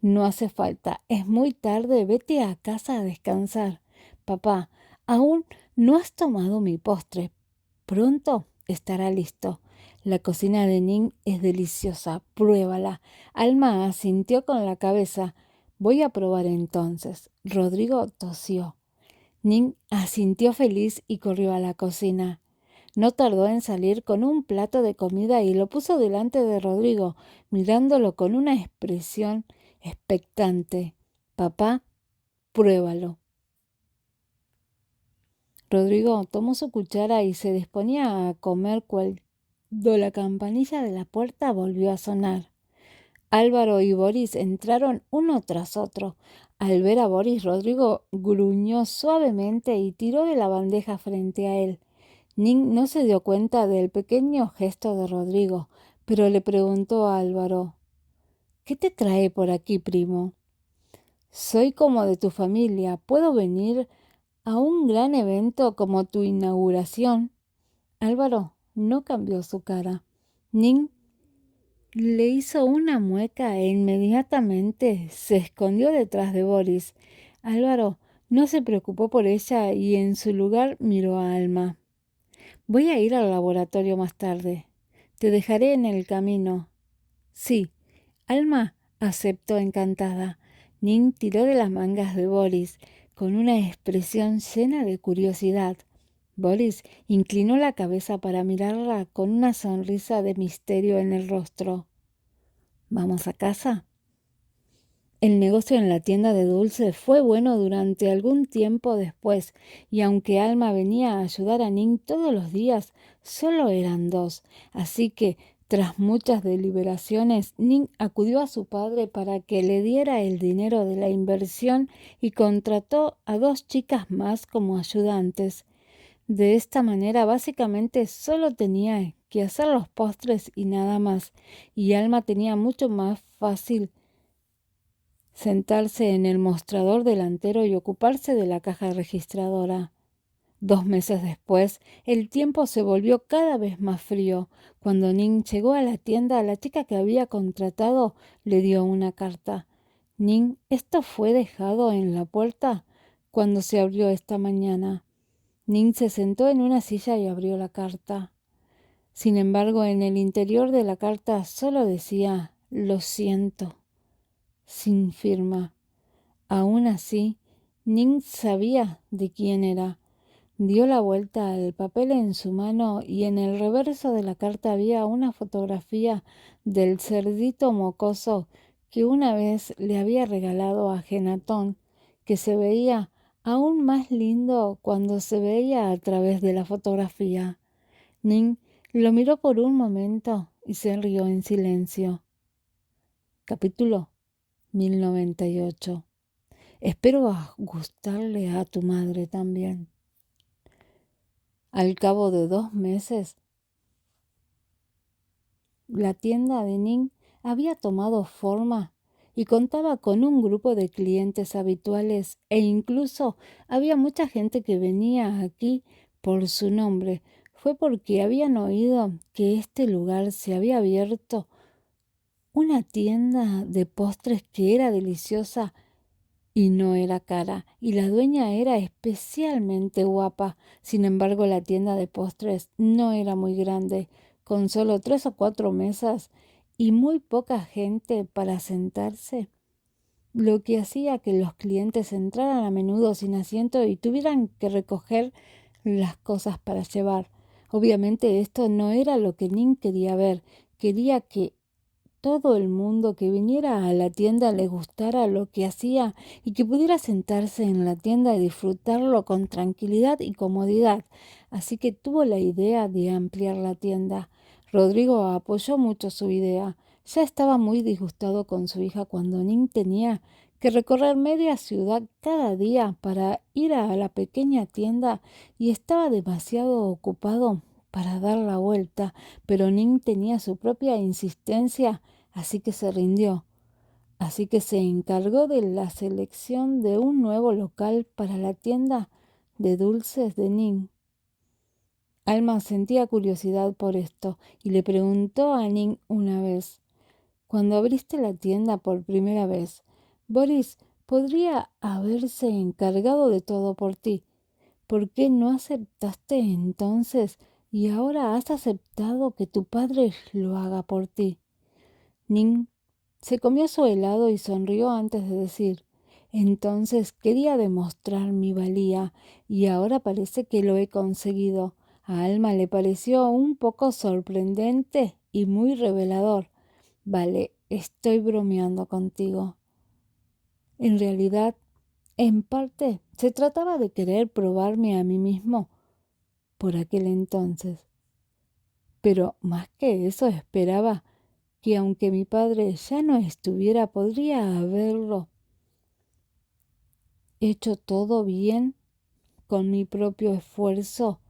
«No hace falta, es muy tarde, vete a casa a descansar». «Papá, aún no has tomado mi postre. Pronto estará listo». «La cocina de Ning es deliciosa, pruébala». Alma asintió con la cabeza. «Voy a probar entonces». Rodrigo tosió. Ning asintió feliz y corrió a la cocina. No tardó en salir con un plato de comida y lo puso delante de Rodrigo, mirándolo con una expresión expectante. Papá, pruébalo. Rodrigo tomó su cuchara y se disponía a comer cuando la campanilla de la puerta volvió a sonar. Álvaro y Boris entraron uno tras otro. Al ver a Boris, Rodrigo gruñó suavemente y tiró de la bandeja frente a él. Nin no se dio cuenta del pequeño gesto de Rodrigo, pero le preguntó a Álvaro: ¿Qué te trae por aquí, primo? Soy como de tu familia. ¿Puedo venir a un gran evento como tu inauguración? Álvaro no cambió su cara. Nin le hizo una mueca e inmediatamente se escondió detrás de Boris. Álvaro no se preocupó por ella y en su lugar miró a Alma. Voy a ir al laboratorio más tarde. Te dejaré en el camino. Sí, Alma aceptó encantada. Nin tiró de las mangas de Boris con una expresión llena de curiosidad. Boris inclinó la cabeza para mirarla con una sonrisa de misterio en el rostro. ¿Vamos a casa? El negocio en la tienda de dulces fue bueno durante algún tiempo después, y aunque Alma venía a ayudar a Nin todos los días, solo eran dos, así que, tras muchas deliberaciones, Nin acudió a su padre para que le diera el dinero de la inversión y contrató a 2 chicas más como ayudantes. De esta manera, básicamente, solo tenía que hacer los postres y nada más, y Alma tenía mucho más fácil sentarse en el mostrador delantero y ocuparse de la caja registradora. 2 meses después, el tiempo se volvió cada vez más frío. Cuando Nin llegó a la tienda, la chica que había contratado le dio una carta. Nin, esto fue dejado en la puerta cuando se abrió esta mañana. Nin se sentó en una silla y abrió la carta. Sin embargo, en el interior de la carta solo decía: lo siento, sin firma. Aún así, Ning sabía de quién era. Dio la vuelta al papel en su mano y en el reverso de la carta había una fotografía del cerdito mocoso que una vez le había regalado a Genatón, que se veía aún más lindo cuando se veía a través de la fotografía. Ning lo miró por un momento y se rió en silencio. Capítulo 1098. Espero gustarle a tu madre también. Al cabo de 2 meses, la tienda de Ning había tomado forma y contaba con un grupo de clientes habituales e incluso había mucha gente que venía aquí por su nombre. Fue porque habían oído que este lugar se había abierto una tienda de postres que era deliciosa y no era cara, y la dueña era especialmente guapa. Sin embargo, la tienda de postres no era muy grande, con solo 3 o 4 mesas y muy poca gente para sentarse, lo que hacía que los clientes entraran a menudo sin asiento y tuvieran que recoger las cosas para llevar. Obviamente esto no era lo que Nin quería ver. Quería que todo el mundo que viniera a la tienda le gustara lo que hacía y que pudiera sentarse en la tienda y disfrutarlo con tranquilidad y comodidad. Así que tuvo la idea de ampliar la tienda. Rodrigo apoyó mucho su idea. Ya estaba muy disgustado con su hija cuando Nin tenía que recorrer media ciudad cada día para ir a la pequeña tienda y estaba demasiado ocupado para dar la vuelta, pero Nin tenía su propia insistencia, así que se rindió. Así que se encargó de la selección de un nuevo local para la tienda de dulces de Nin. Alma sentía curiosidad por esto y le preguntó a Nin una vez: cuando abriste la tienda por primera vez, Boris podría haberse encargado de todo por ti. ¿Por qué no aceptaste entonces y ahora has aceptado que tu padre lo haga por ti? Nin se comió su helado y sonrió antes de decir: entonces quería demostrar mi valía y ahora parece que lo he conseguido. A Alma le pareció un poco sorprendente y muy revelador. Vale, estoy bromeando contigo. En realidad, en parte, se trataba de querer probarme a mí mismo por aquel entonces. Pero más que eso esperaba que aunque mi padre ya no estuviera, podría haberlo hecho todo bien con mi propio esfuerzo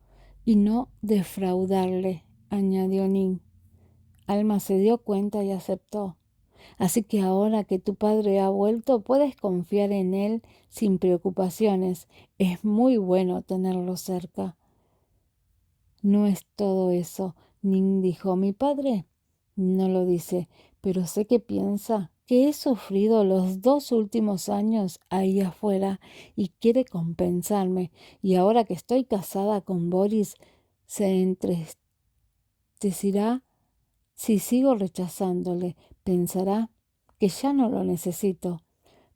y no defraudarle, añadió Nin. Alma se dio cuenta y aceptó. Así que ahora que tu padre ha vuelto, puedes confiar en él sin preocupaciones. Es muy bueno tenerlo cerca. No es todo eso, Nin dijo. Mi padre no lo dice, pero sé que piensa que he sufrido los 2 últimos años ahí afuera y quiere compensarme. Y ahora que estoy casada con Boris, se entristecerá si sigo rechazándole. Pensará que ya no lo necesito.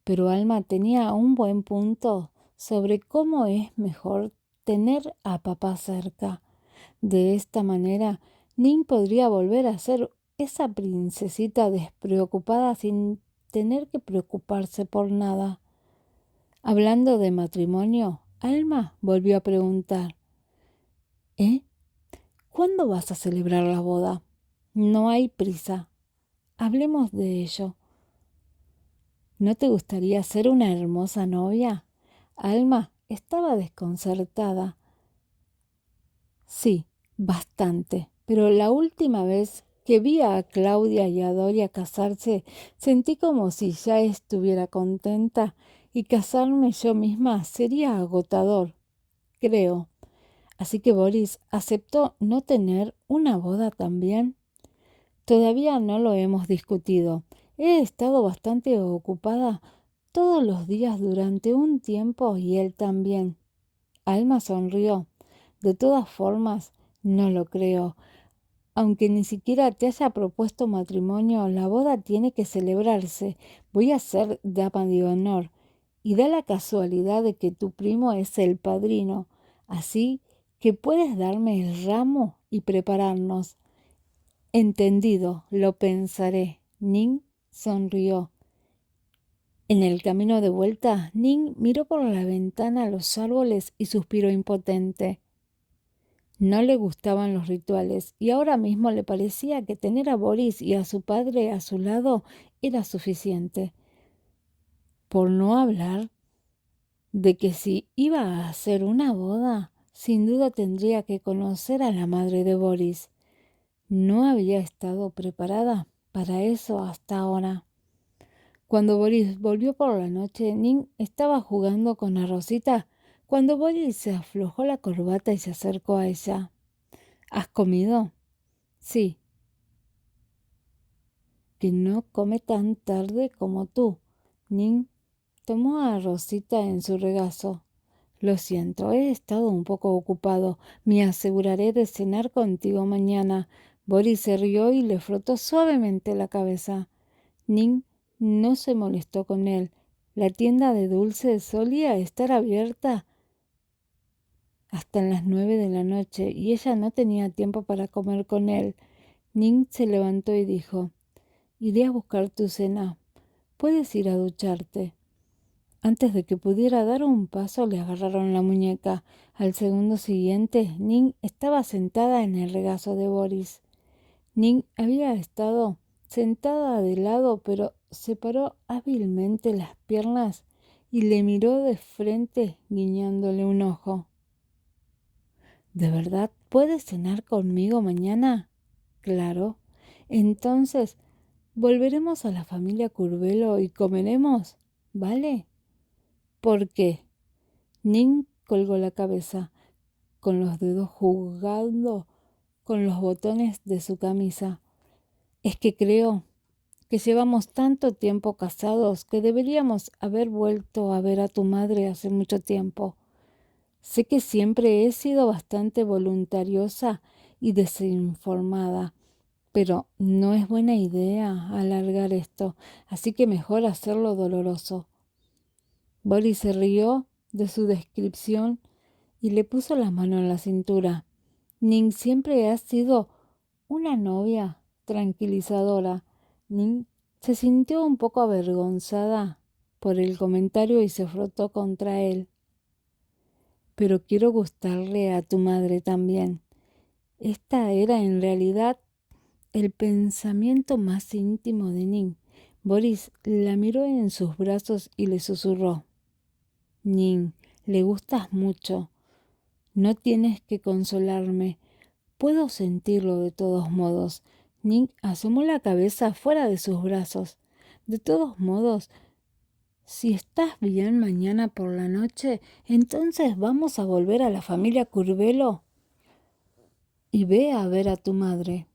Pero Alma tenía un buen punto sobre cómo es mejor tener a papá cerca. De esta manera, Nin podría volver a ser esa princesita despreocupada sin tener que preocuparse por nada. Hablando de matrimonio, Alma volvió a preguntar, ¿Cuándo vas a celebrar la boda? No hay prisa. Hablemos de ello. ¿No te gustaría ser una hermosa novia? Alma estaba desconcertada. Sí, bastante. Pero la última vez que vi a Claudia y a Doria casarse, sentí como si ya estuviera contenta y casarme yo misma sería agotador, creo. Así que Boris aceptó no tener una boda también. Todavía no lo hemos discutido. He estado bastante ocupada todos los días durante un tiempo y él también. Alma sonrió. De todas formas, no lo creo. Aunque ni siquiera te haya propuesto matrimonio, la boda tiene que celebrarse. Voy a ser dama de honor. Y da la casualidad de que tu primo es el padrino. Así que puedes darme el ramo y prepararnos. Entendido, lo pensaré. Ning sonrió. En el camino de vuelta, Ning miró por la ventana los árboles y suspiró impotente. No le gustaban los rituales y ahora mismo le parecía que tener a Boris y a su padre a su lado era suficiente. Por no hablar de que si iba a hacer una boda, sin duda tendría que conocer a la madre de Boris. No había estado preparada para eso hasta ahora. Cuando Boris volvió por la noche, Ning estaba jugando con a Rosita cuando Boris se aflojó la corbata y se acercó a ella. ¿Has comido? Sí, que no come tan tarde como tú. Ning tomó a Rosita en su regazo. Lo siento, he estado un poco ocupado. Me aseguraré de cenar contigo mañana. Boris se rió y le frotó suavemente la cabeza. Ning no se molestó con él. La tienda de dulces solía estar abierta hasta las 9 de la noche y ella no tenía tiempo para comer con él. Ning se levantó y dijo, iré a buscar tu cena. Puedes ir a ducharte. Antes de que pudiera dar un paso, le agarraron la muñeca. Al segundo siguiente, Ning estaba sentada en el regazo de Boris. Ning había estado sentada de lado, pero separó hábilmente las piernas y le miró de frente, guiñándole un ojo. ¿De verdad puedes cenar conmigo mañana? Claro. Entonces, volveremos a la familia Curvelo y comeremos, ¿vale? ¿Por qué? Ning colgó la cabeza, con los dedos jugando con los botones de su camisa. Es que creo que llevamos tanto tiempo casados que deberíamos haber vuelto a ver a tu madre hace mucho tiempo. Sé que siempre he sido bastante voluntariosa y desinformada, pero no es buena idea alargar esto, así que mejor hacerlo doloroso. Boris se rió de su descripción y le puso la mano en la cintura. Ning siempre ha sido una novia tranquilizadora. Ning se sintió un poco avergonzada por el comentario y se frotó contra él. Pero quiero gustarle a tu madre también. Esta era en realidad el pensamiento más íntimo de Ning. Boris la miró en sus brazos y le susurró: Ning, le gustas mucho. No tienes que consolarme. Puedo sentirlo de todos modos. Ning asomó la cabeza fuera de sus brazos. De todos modos, si estás bien mañana por la noche, entonces vamos a volver a la familia Curvelo y ve a ver a tu madre.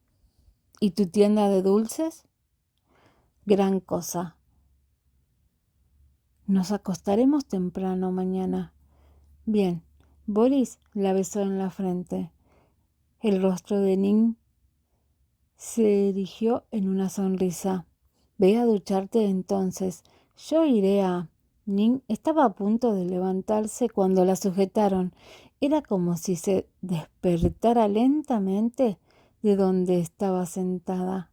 ¿Y tu tienda de dulces? Gran cosa. Nos acostaremos temprano mañana. Bien. Boris la besó en la frente. El rostro de Ning se erigió en una sonrisa. Ve a ducharte entonces. Yo iré a... Ning estaba a punto de levantarse cuando la sujetaron. Era como si se despertara lentamente de donde estaba sentada.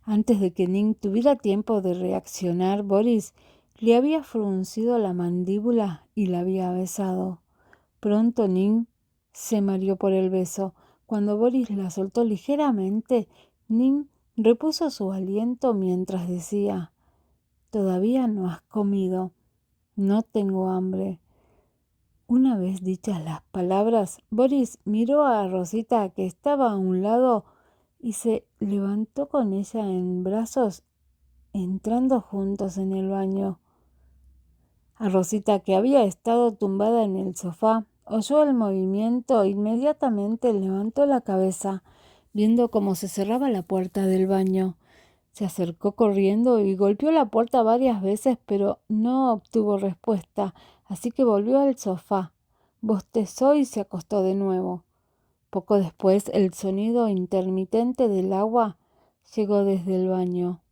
Antes de que Ning tuviera tiempo de reaccionar, Boris le había fruncido la mandíbula y la había besado. Pronto Ning se mareó por el beso. Cuando Boris la soltó ligeramente, Ning repuso su aliento mientras decía: «Todavía no has comido. No tengo hambre». Una vez dichas las palabras, Boris miró a Rosita, que estaba a un lado, y se levantó con ella en brazos, entrando juntos en el baño. A Rosita, que había estado tumbada en el sofá, oyó el movimiento e inmediatamente levantó la cabeza, viendo cómo se cerraba la puerta del baño. Se acercó corriendo y golpeó la puerta varias veces, pero no obtuvo respuesta, así que volvió al sofá, bostezó y se acostó de nuevo. Poco después, el sonido intermitente del agua llegó desde el baño.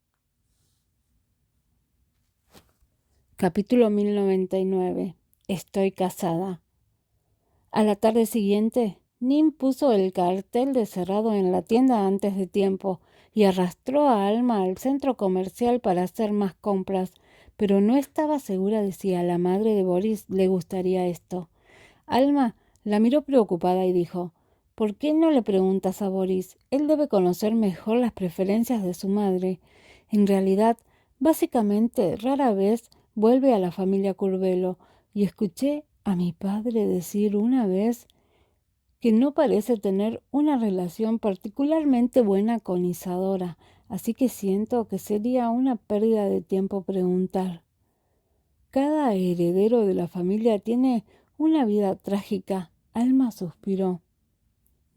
Capítulo 1099. Estoy casada. A la tarde siguiente, Nim puso el cartel de cerrado en la tienda antes de tiempo y arrastró a Alma al centro comercial para hacer más compras, pero no estaba segura de si a la madre de Boris le gustaría esto. Alma la miró preocupada y dijo: «¿Por qué no le preguntas a Boris? Él debe conocer mejor las preferencias de su madre. En realidad, básicamente, rara vez vuelve a la familia Curvelo, y escuché a mi padre decir una vez que no parece tener una relación particularmente buena con Isadora, así que siento que sería una pérdida de tiempo preguntar». Cada heredero de la familia tiene una vida trágica. Alma suspiró.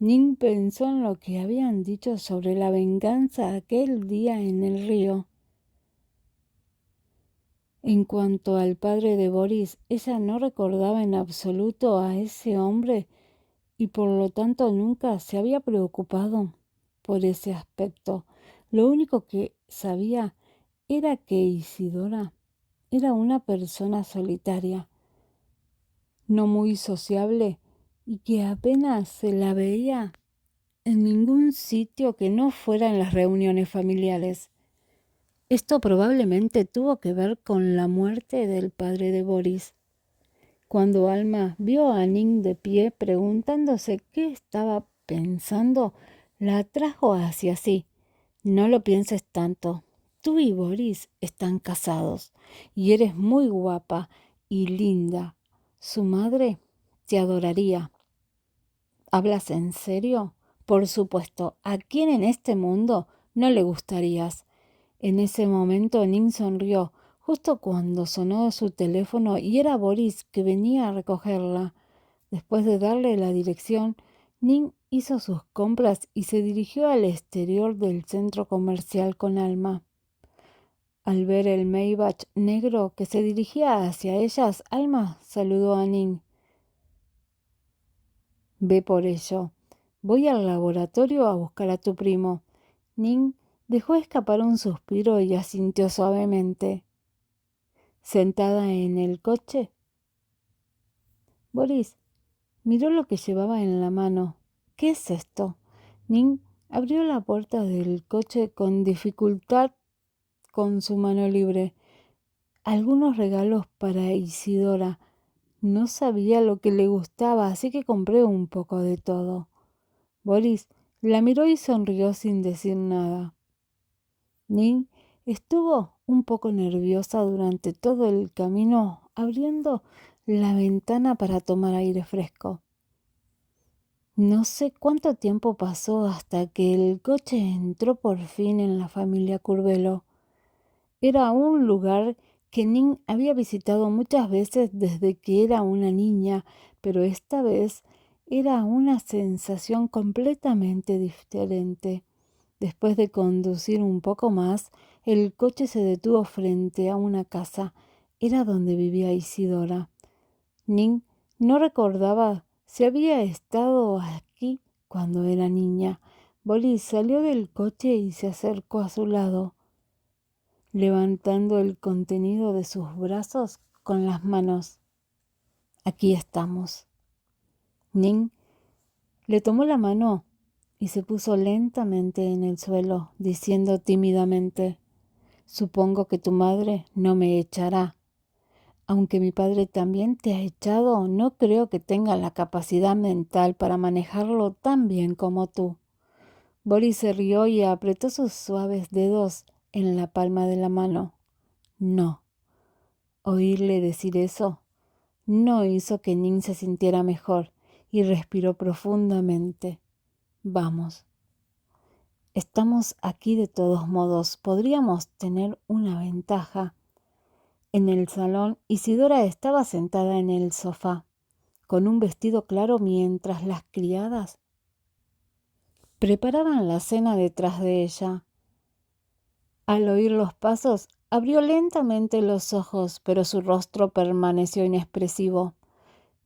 Ning pensó en lo que habían dicho sobre la venganza aquel día en el río. En cuanto al padre de Boris, ella no recordaba en absoluto a ese hombre y por lo tanto nunca se había preocupado por ese aspecto. Lo único que sabía era que Isidora era una persona solitaria, no muy sociable, y que apenas se la veía en ningún sitio que no fuera en las reuniones familiares. Esto probablemente tuvo que ver con la muerte del padre de Boris. Cuando Alma vio a Ning de pie preguntándose qué estaba pensando, la atrajo hacia sí. «No lo pienses tanto. Tú y Boris están casados y eres muy guapa y linda. Su madre te adoraría». «¿Hablas en serio?» «Por supuesto. ¿A quién en este mundo no le gustarías?» En ese momento Ning sonrió, justo cuando sonó su teléfono y era Boris, que venía a recogerla. Después de darle la dirección, Ning hizo sus compras y se dirigió al exterior del centro comercial con Alma. Al ver el Maybach negro que se dirigía hacia ellas, Alma saludó a Ning. «Ve por ello. Voy al laboratorio a buscar a tu primo». Ning dejó escapar un suspiro y asintió suavemente. Sentada en el coche, «Boris, Miró lo que llevaba en la mano. ¿Qué es esto? Ning abrió la puerta del coche con dificultad con su mano libre. Algunos regalos para Isidora. No sabía lo que le gustaba, así que compré un poco de todo. Boris la miró y sonrió sin decir nada. Ning estuvo un poco nerviosa durante todo el camino, abriendo la ventana para tomar aire fresco. No sé cuánto tiempo pasó hasta que el coche entró por fin en la familia Curvelo. Era un lugar que Ning había visitado muchas veces desde que era una niña, pero esta vez era una sensación completamente diferente. Después de conducir un poco más, el coche se detuvo frente a una casa. Era donde vivía Isidora. Ning no recordaba si había estado aquí cuando era niña. Boris salió del coche y se acercó a su lado, levantando el contenido de sus brazos con las manos. Aquí estamos. Ning le tomó la mano y se puso lentamente en el suelo, diciendo tímidamente: «Supongo que tu madre no me echará. Aunque mi padre también te ha echado, no creo que tenga la capacidad mental para manejarlo tan bien como tú». Boris se rió y apretó sus suaves dedos en la palma de la mano. No. Oírle decir eso no hizo que Ning se sintiera mejor y respiró profundamente. Vamos. Estamos aquí de todos modos. Podríamos tener una ventaja. En el salón, Isidora estaba sentada en el sofá, con un vestido claro mientras las criadas preparaban la cena detrás de ella. Al oír los pasos, abrió lentamente los ojos, pero su rostro permaneció inexpresivo.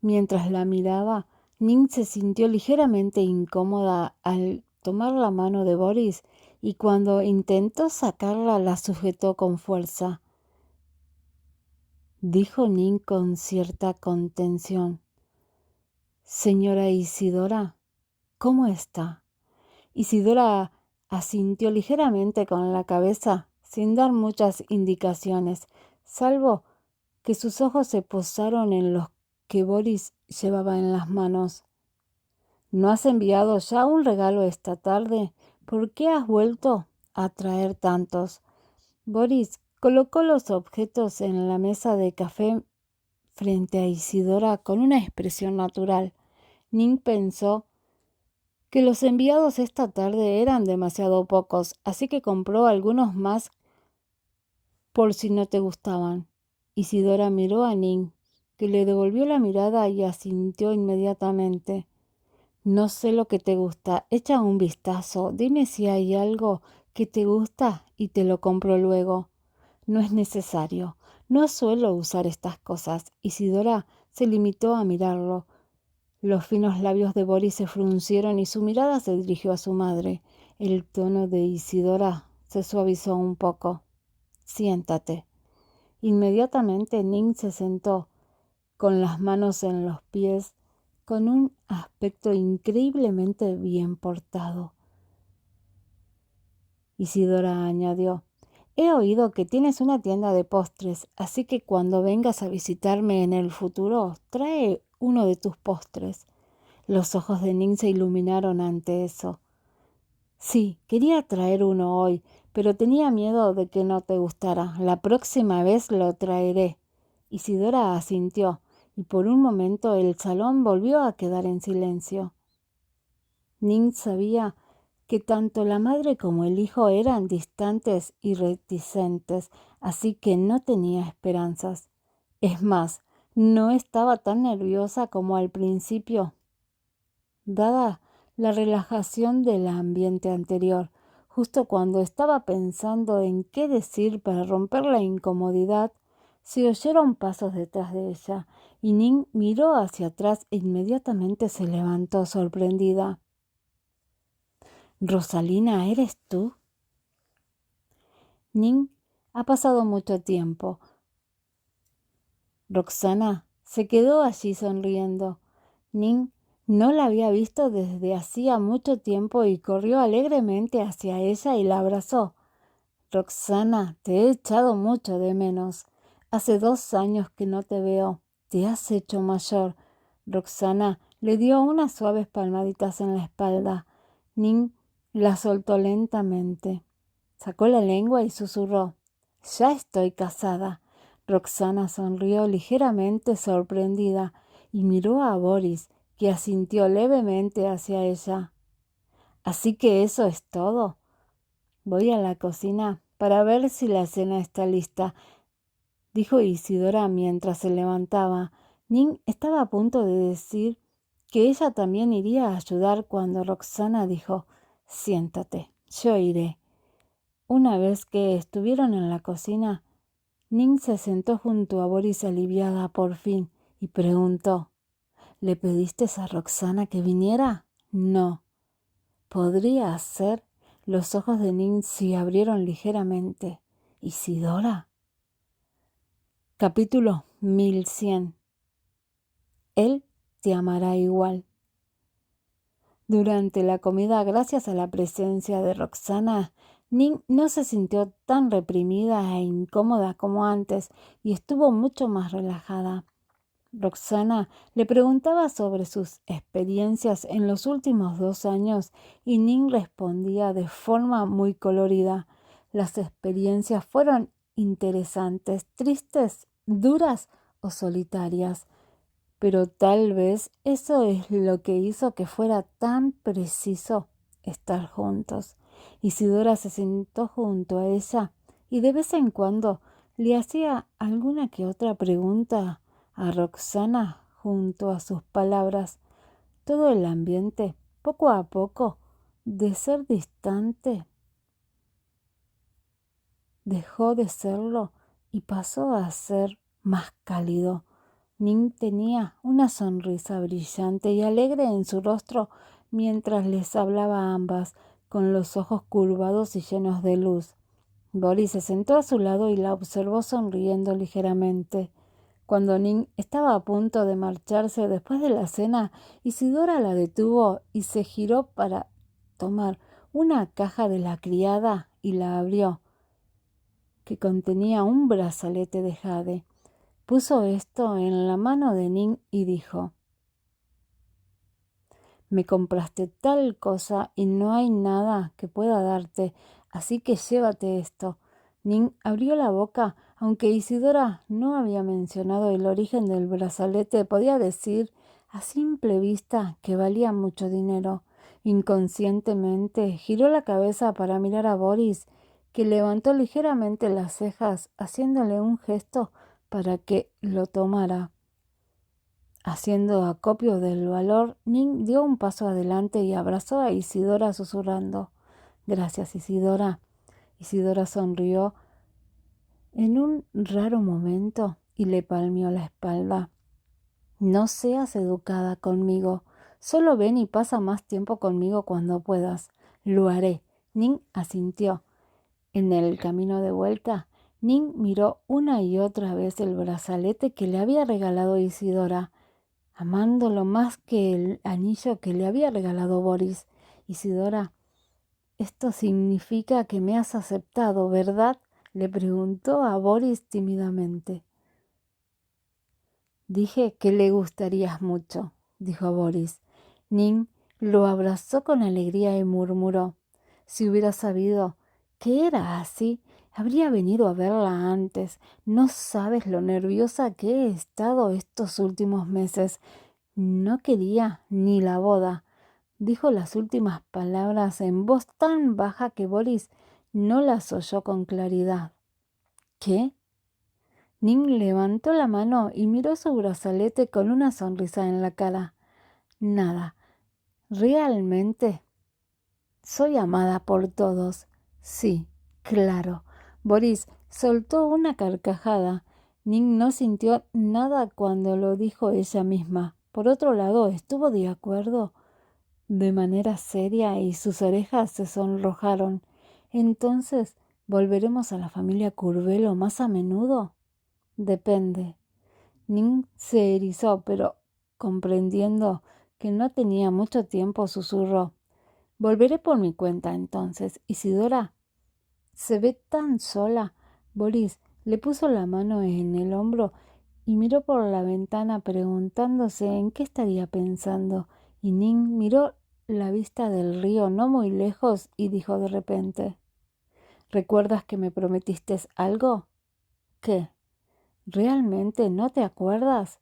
Mientras la miraba, Ning se sintió ligeramente incómoda al tomar la mano de Boris y cuando intentó sacarla la sujetó con fuerza. Dijo Ning con cierta contención: «Señora Isidora, ¿cómo está?» Isidora asintió ligeramente con la cabeza, sin dar muchas indicaciones, salvo que sus ojos se posaron en los que Boris llevaba en las manos. «¿No has enviado ya un regalo esta tarde? ¿Por qué has vuelto a traer tantos?» Boris colocó los objetos en la mesa de café frente a Isidora con una expresión natural. Ning pensó que los enviados esta tarde eran demasiado pocos, así que compró algunos más por si no te gustaban. Isidora miró a Ning, que le devolvió la mirada y asintió inmediatamente. «No sé lo que te gusta. Echa un vistazo. Dime si hay algo que te gusta y te lo compro luego». «No es necesario. No suelo usar estas cosas». Isidora se limitó a mirarlo. Los finos labios de Boris se fruncieron y su mirada se dirigió a su madre. El tono de Isidora se suavizó un poco. «Siéntate». Inmediatamente Ning se sentó, con las manos en los pies, con un aspecto increíblemente bien portado. Isidora añadió: «He oído que tienes una tienda de postres, así que cuando vengas a visitarme en el futuro, trae uno de tus postres». Los ojos de Ning se iluminaron ante eso. «Sí, quería traer uno hoy, pero tenía miedo de que no te gustara. La próxima vez lo traeré». Isidora asintió, y por un momento el salón volvió a quedar en silencio. Ning sabía que tanto la madre como el hijo eran distantes y reticentes, así que no tenía esperanzas. Es más, no estaba tan nerviosa como al principio, dada la relajación del ambiente anterior. Justo cuando estaba pensando en qué decir para romper la incomodidad, se oyeron pasos detrás de ella, y Ning miró hacia atrás e inmediatamente se levantó sorprendida. «Rosalina, ¿eres tú?» «Ning, ha pasado mucho tiempo». Roxana se quedó allí sonriendo. Ning no la había visto desde hacía mucho tiempo y corrió alegremente hacia ella y la abrazó. Roxana, te he echado mucho de menos. Hace 2 años que no te veo. Te has hecho mayor. Roxana le dio unas suaves palmaditas en la espalda. Ning la soltó lentamente. Sacó la lengua y susurró. Ya estoy casada. Roxana sonrió ligeramente sorprendida y miró a Boris, que asintió levemente hacia ella. ¿Así que eso es todo? Voy a la cocina para ver si la cena está lista, dijo Isidora mientras se levantaba. Ning estaba a punto de decir que ella también iría a ayudar cuando Roxana dijo, siéntate, yo iré. Una vez que estuvieron en la cocina, Ning se sentó junto a Boris aliviada por fin y preguntó, ¿le pediste a Roxana que viniera? No. ¿Podría ser? Los ojos de Ning se abrieron ligeramente. ¿Isidora? Capítulo 1100. Él te amará igual. Durante la comida, gracias a la presencia de Roxana, Ning no se sintió tan reprimida e incómoda como antes y estuvo mucho más relajada. Roxana le preguntaba sobre sus experiencias en los últimos 2 años y Ning respondía de forma muy colorida. Las experiencias fueron interesantes, tristes, duras o solitarias, pero tal vez eso es lo que hizo que fuera tan preciso estar juntos. Isidora se sentó junto a ella y de vez en cuando le hacía alguna que otra pregunta a Roxana junto a sus palabras. Todo el ambiente, poco a poco, de ser distante, dejó de serlo y pasó a ser más cálido. Ning tenía una sonrisa brillante y alegre en su rostro mientras les hablaba a ambas, con los ojos curvados y llenos de luz. Boris se sentó a su lado y la observó sonriendo ligeramente. Cuando Ning estaba a punto de marcharse después de la cena, Isidora la detuvo y se giró para tomar una caja de la criada y la abrió, que contenía un brazalete de jade. Puso esto en la mano de Ning y dijo, me compraste tal cosa y no hay nada que pueda darte, así que llévate esto. Ning abrió la boca, aunque Isidora no había mencionado el origen del brazalete, podía decir a simple vista que valía mucho dinero. Inconscientemente giró la cabeza para mirar a Boris, que levantó ligeramente las cejas, haciéndole un gesto para que lo tomara. Haciendo acopio del valor, Ning dio un paso adelante y abrazó a Isidora susurrando, «Gracias, Isidora». Isidora sonrió en un raro momento y le palmeó la espalda. «No seas educada conmigo. Solo ven y pasa más tiempo conmigo cuando puedas. Lo haré». Ning asintió. En el camino de vuelta, Ning miró una y otra vez el brazalete que le había regalado Isidora, amándolo más que el anillo que le había regalado Boris. «Isidora, esto significa que me has aceptado, ¿verdad?», le preguntó a Boris tímidamente. «Dije que le gustarías mucho», dijo Boris. Ning lo abrazó con alegría y murmuró, «Si hubiera sabido que era así, habría venido a verla antes. No sabes lo nerviosa que he estado estos últimos meses. No quería ni la boda». Dijo las últimas palabras en voz tan baja que Boris no las oyó con claridad. «¿Qué?». Ning levantó la mano y miró su brazalete con una sonrisa en la cara. «Nada. Realmente soy amada por todos». «Sí, claro». Boris soltó una carcajada. Ning no sintió nada cuando lo dijo ella misma. Por otro lado, estuvo de acuerdo de manera seria y sus orejas se sonrojaron. «¿Entonces volveremos a la familia Curvelo más a menudo?» «Depende». Ning se erizó, pero comprendiendo que no tenía mucho tiempo, susurró: «Volveré por mi cuenta entonces. Isidora se ve tan sola». Boris le puso la mano en el hombro y miró por la ventana preguntándose en qué estaría pensando. Y Ning miró la vista del río no muy lejos y dijo de repente: «¿Recuerdas que me prometiste algo?» «¿Qué? ¿Realmente no te acuerdas?»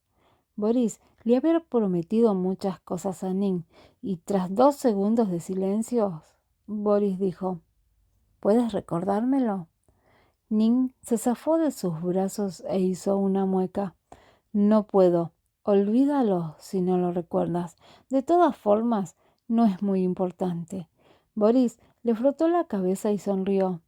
Boris le había prometido muchas cosas a Ning, y tras 2 segundos de silencio, Boris dijo: «¿Puedes recordármelo?» Ning se zafó de sus brazos e hizo una mueca. «No puedo. Olvídalo si no lo recuerdas. De todas formas, no es muy importante». Boris le frotó la cabeza y sonrió.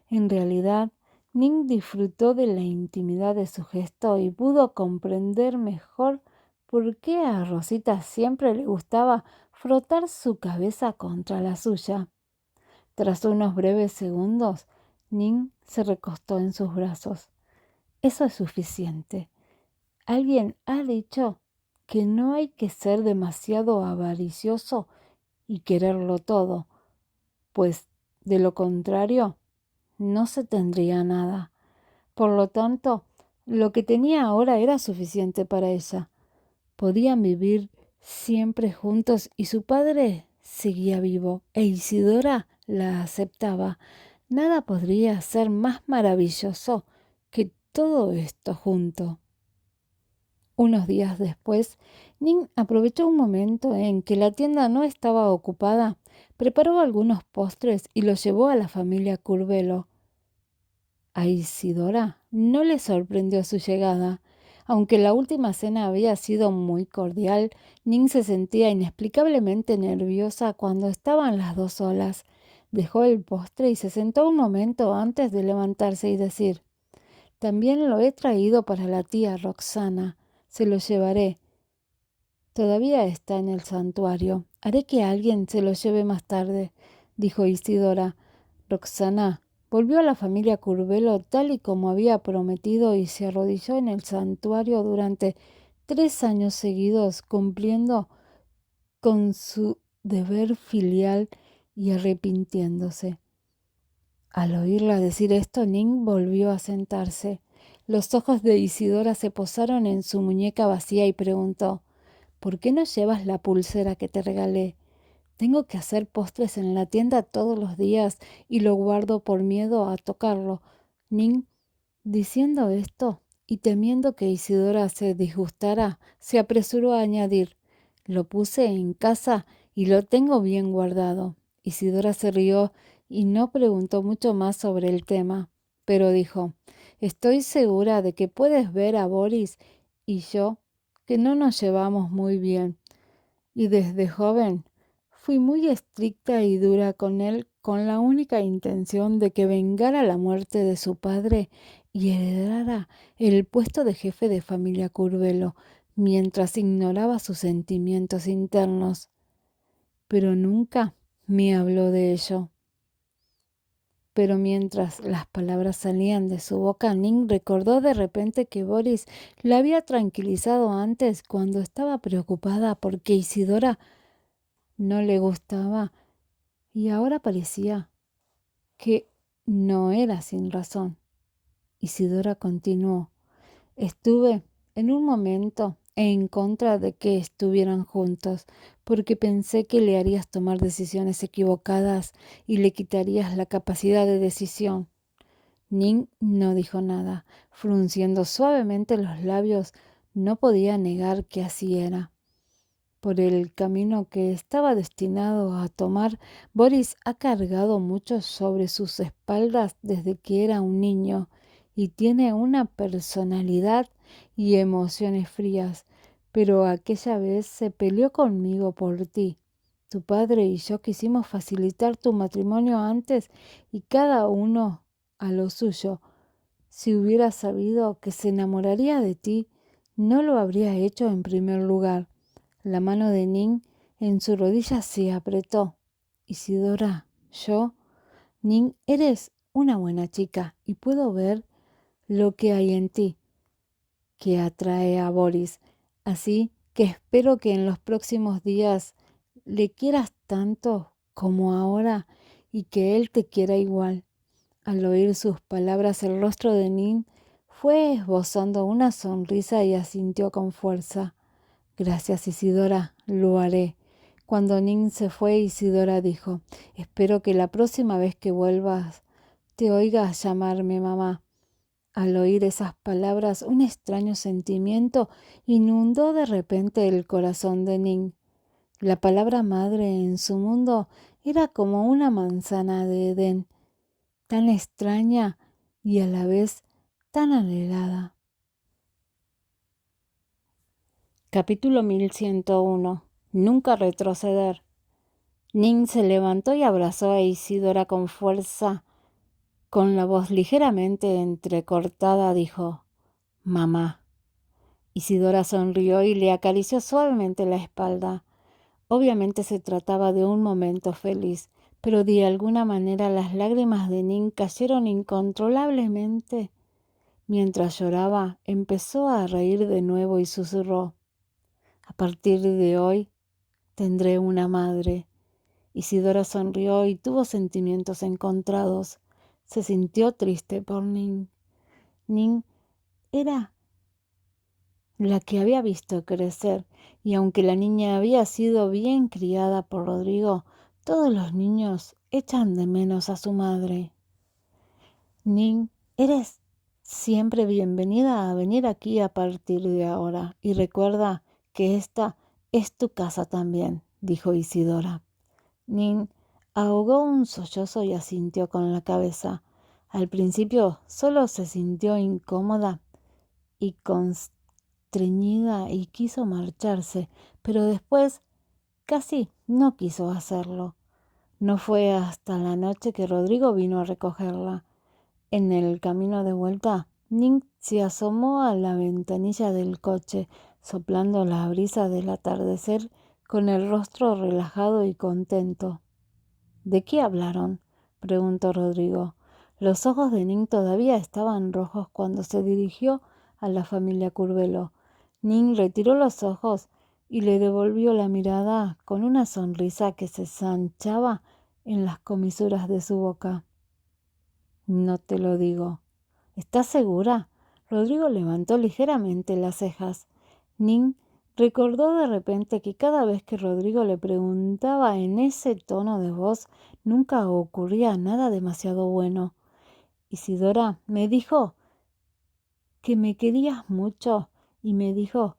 En realidad, Ning disfrutó de la intimidad de su gesto y pudo comprender mejor por qué a Rosita siempre le gustaba frotar su cabeza contra la suya. Tras unos breves segundos, Ning se recostó en sus brazos. «Eso es suficiente. Alguien ha dicho que no hay que ser demasiado avaricioso y quererlo todo, pues de lo contrario no se tendría nada. Por lo tanto, lo que tenía ahora era suficiente para ella. Podían vivir siempre juntos y su padre seguía vivo e Isidora la aceptaba. Nada podría ser más maravilloso que todo esto junto». Unos días después, Ning aprovechó un momento en que la tienda no estaba ocupada, preparó algunos postres y los llevó a la familia Curvelo. A Isidora no le sorprendió su llegada. Aunque la última cena había sido muy cordial, Ning se sentía inexplicablemente nerviosa cuando estaban las dos solas. Dejó el postre y se sentó un momento antes de levantarse y decir: «También lo he traído para la tía Roxana. Se lo llevaré. Todavía está en el santuario. Haré que alguien se lo lleve más tarde», dijo Isidora. Roxana volvió a la familia Curvelo tal y como había prometido y se arrodilló en el santuario durante 3 años seguidos, cumpliendo con su deber filial y arrepintiéndose. Al oírla decir esto, Ning volvió a sentarse. Los ojos de Isidora se posaron en su muñeca vacía y preguntó: «¿Por qué no llevas la pulsera que te regalé?» «Tengo que hacer postres en la tienda todos los días y lo guardo por miedo a tocarlo». Ning, diciendo esto y temiendo que Isidora se disgustara, se apresuró a añadir: «Lo puse en casa y lo tengo bien guardado». Isidora se rió y no preguntó mucho más sobre el tema, pero dijo: «Estoy segura de que puedes ver a Boris y yo que no nos llevamos muy bien, y desde joven fui muy estricta y dura con él con la única intención de que vengara la muerte de su padre y heredara el puesto de jefe de familia Curvelo, mientras ignoraba sus sentimientos internos. Pero nunca me habló de ello». Pero mientras las palabras salían de su boca, Ning recordó de repente que Boris la había tranquilizado antes cuando estaba preocupada porque Isidora no le gustaba, y ahora parecía que no era sin razón. Isidora continuó: «Estuve en un momento en contra de que estuvieran juntos, porque pensé que le harías tomar decisiones equivocadas y le quitarías la capacidad de decisión». Ning no dijo nada. Frunciendo suavemente los labios, no podía negar que así era. Por el camino que estaba destinado a tomar, Boris ha cargado mucho sobre sus espaldas desde que era un niño y tiene una personalidad y emociones frías, pero aquella vez se peleó conmigo por ti. Tu padre y yo quisimos facilitar tu matrimonio antes y cada uno a lo suyo. Si hubiera sabido que se enamoraría de ti, no lo habría hecho en primer lugar». La mano de Ning en su rodilla se apretó. «Isidora, Ning, eres una buena chica y puedo ver lo que hay en ti que atrae a Boris. Así que espero que en los próximos días le quieras tanto como ahora y que él te quiera igual. Al oír sus palabras, el rostro de Nin fue esbozando una sonrisa y asintió con fuerza. Gracias, Isidora, lo haré. Cuando Nin se fue, Isidora dijo, espero que la próxima vez que vuelvas te oigas llamarme mamá. Al oír esas palabras, un extraño sentimiento inundó de repente el corazón de Nin. La palabra madre en su mundo era como una manzana de Edén, tan extraña y a la vez tan anhelada. Capítulo 1101. Nunca retroceder. Nin se levantó y abrazó a Isidora con fuerza. Con la voz ligeramente entrecortada dijo, «Mamá». Isidora sonrió y le acarició suavemente la espalda. Obviamente se trataba de un momento feliz, pero de alguna manera las lágrimas de Nin cayeron incontrolablemente. Mientras lloraba, empezó a reír de nuevo y susurró, «A partir de hoy tendré una madre». Isidora sonrió y tuvo sentimientos encontrados. Se sintió triste por Nin. Nin era la que había visto crecer, y aunque la niña había sido bien criada por Rodrigo, todos los niños echan de menos a su madre. Nin, eres siempre bienvenida a venir aquí a partir de ahora, y recuerda que esta es tu casa también, dijo Isidora. Nin ahogó un sollozo y asintió con la cabeza. Al principio solo se sintió incómoda y constreñida y quiso marcharse, pero después casi no quiso hacerlo. No fue hasta la noche que Rodrigo vino a recogerla. En el camino de vuelta, Nin se asomó a la ventanilla del coche, soplando la brisa del atardecer con el rostro relajado y contento. ¿De qué hablaron?, preguntó Rodrigo. Los ojos de Nin todavía estaban rojos cuando se dirigió a la familia Curvelo. Nin retiró los ojos y le devolvió la mirada con una sonrisa que se ensanchaba en las comisuras de su boca. No te lo digo. ¿Estás segura? Rodrigo levantó ligeramente las cejas. Nin recordó de repente que cada vez que Rodrigo le preguntaba en ese tono de voz, nunca ocurría nada demasiado bueno. Isidora me dijo que me querías mucho y me dijo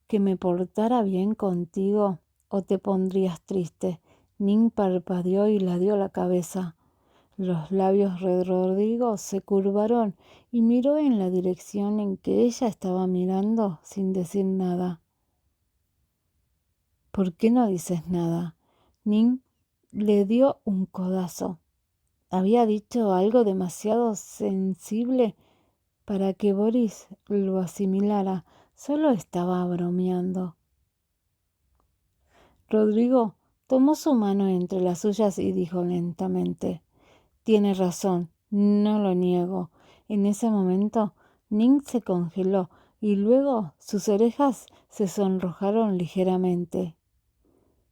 que me portara bien contigo o te pondrías triste. Nin parpadeó y la dio la cabeza. Los labios de Rodrigo se curvaron y miró en la dirección en que ella estaba mirando sin decir nada. ¿Por qué no dices nada? Nin le dio un codazo. Había dicho algo demasiado sensible para que Boris lo asimilara. Solo estaba bromeando. Rodrigo tomó su mano entre las suyas y dijo lentamente, «Tiene razón, no lo niego». En ese momento, Nin se congeló y luego sus orejas se sonrojaron ligeramente.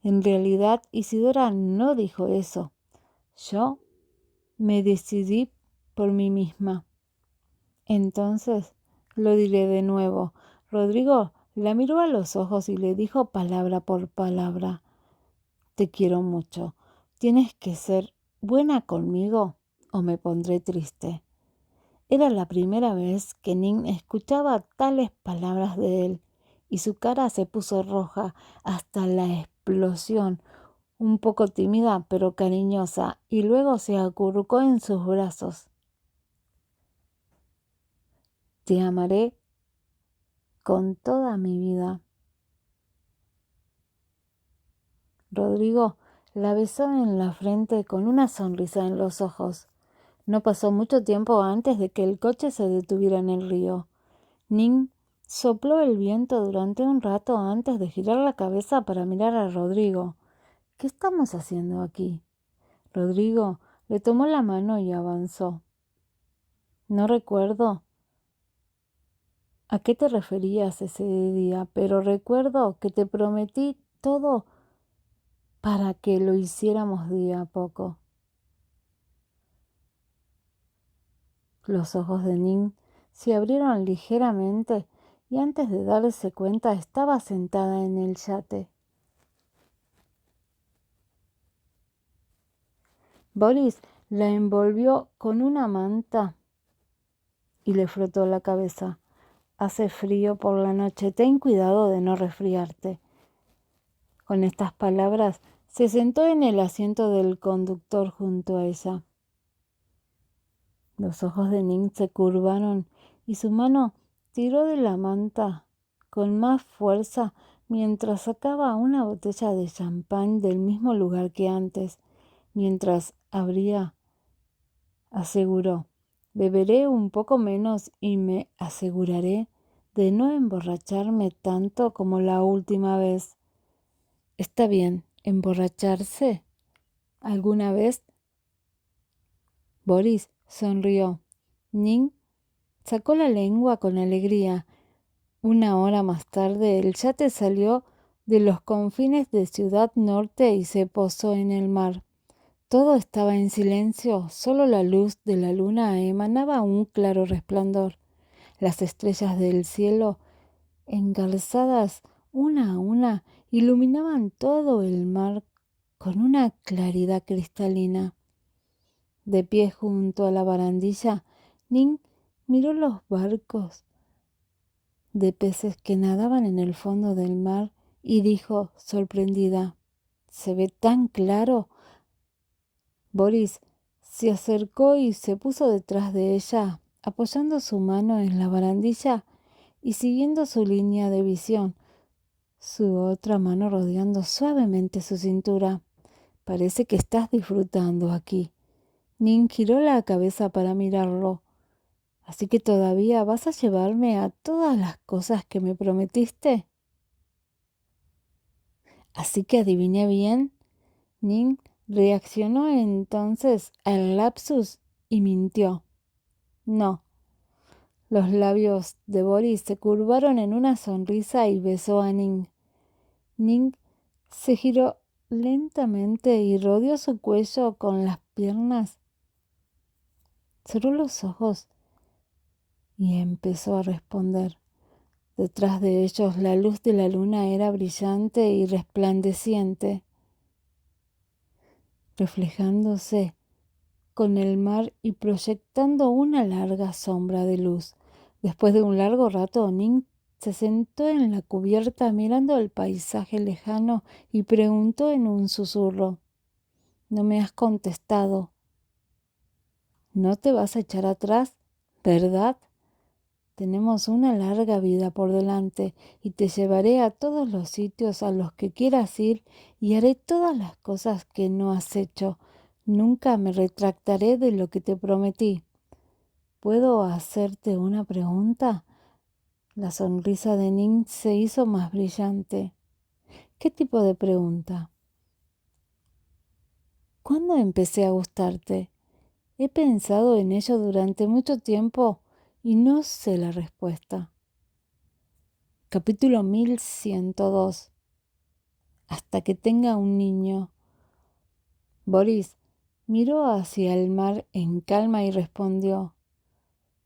En realidad, Isidora no dijo eso. Yo me decidí por mí misma. Entonces, lo diré de nuevo. Rodrigo la miró a los ojos y le dijo palabra por palabra, «Te quiero mucho. Tienes que ser buena conmigo o me pondré triste». Era la primera vez que Nin escuchaba tales palabras de él, y su cara se puso roja hasta la explosión, un poco tímida pero cariñosa, y luego se acurrucó en sus brazos. «Te amaré con toda mi vida». Rodrigo la besó en la frente con una sonrisa en los ojos. No pasó mucho tiempo antes de que el coche se detuviera en el río. Nin sopló el viento durante un rato antes de girar la cabeza para mirar a Rodrigo. «¿Qué estamos haciendo aquí?». Rodrigo le tomó la mano y avanzó. «No recuerdo a qué te referías ese día, pero recuerdo que te prometí todo para que lo hiciéramos día a poco. Los ojos de Ning se abrieron ligeramente y antes de darse cuenta estaba sentada en el yate. Boris la envolvió con una manta y le frotó la cabeza. Hace frío por la noche, ten cuidado de no resfriarte. Con estas palabras se sentó en el asiento del conductor junto a ella. Los ojos de Ning se curvaron y su mano tiró de la manta con más fuerza mientras sacaba una botella de champán del mismo lugar que antes. Mientras abría, aseguró: beberé un poco menos y me aseguraré de no emborracharme tanto como la última vez. Está bien, emborracharse alguna vez. Boris sonrió. Ning sacó la lengua con alegría. Una hora más tarde, el yate salió de los confines de Ciudad Norte y se posó en el mar. Todo estaba en silencio, solo la luz de la luna emanaba un claro resplandor. Las estrellas del cielo, engarzadas una a una, iluminaban todo el mar con una claridad cristalina. De pie junto a la barandilla, Ning miró los barcos de peces que nadaban en el fondo del mar y dijo, sorprendida: ¿se ve tan claro? Boris se acercó y se puso detrás de ella, apoyando su mano en la barandilla y siguiendo su línea de visión, su otra mano rodeando suavemente su cintura. Parece que estás disfrutando aquí. Ning giró la cabeza para mirarlo. ¿Así que todavía vas a llevarme a todas las cosas que me prometiste? ¿Así que adiviné bien? Ning reaccionó entonces al lapsus y mintió. No. Los labios de Boris se curvaron en una sonrisa y besó a Ning. Ning se giró lentamente y rodeó su cuello con las piernas. Cerró los ojos y empezó a responder. Detrás de ellos la luz de la luna era brillante y resplandeciente, reflejándose con el mar y proyectando una larga sombra de luz. Después de un largo rato, Ning se sentó en la cubierta mirando el paisaje lejano y preguntó en un susurro: «No me has contestado. No te vas a echar atrás, ¿verdad? Tenemos una larga vida por delante y te llevaré a todos los sitios a los que quieras ir y haré todas las cosas que no has hecho. Nunca me retractaré de lo que te prometí. ¿Puedo hacerte una pregunta?» La sonrisa de Ning se hizo más brillante. ¿Qué tipo de pregunta? ¿Cuándo empecé a gustarte? He pensado en ello durante mucho tiempo y no sé la respuesta. Capítulo 1102. Hasta que tenga un niño. Boris miró hacia el mar en calma y respondió: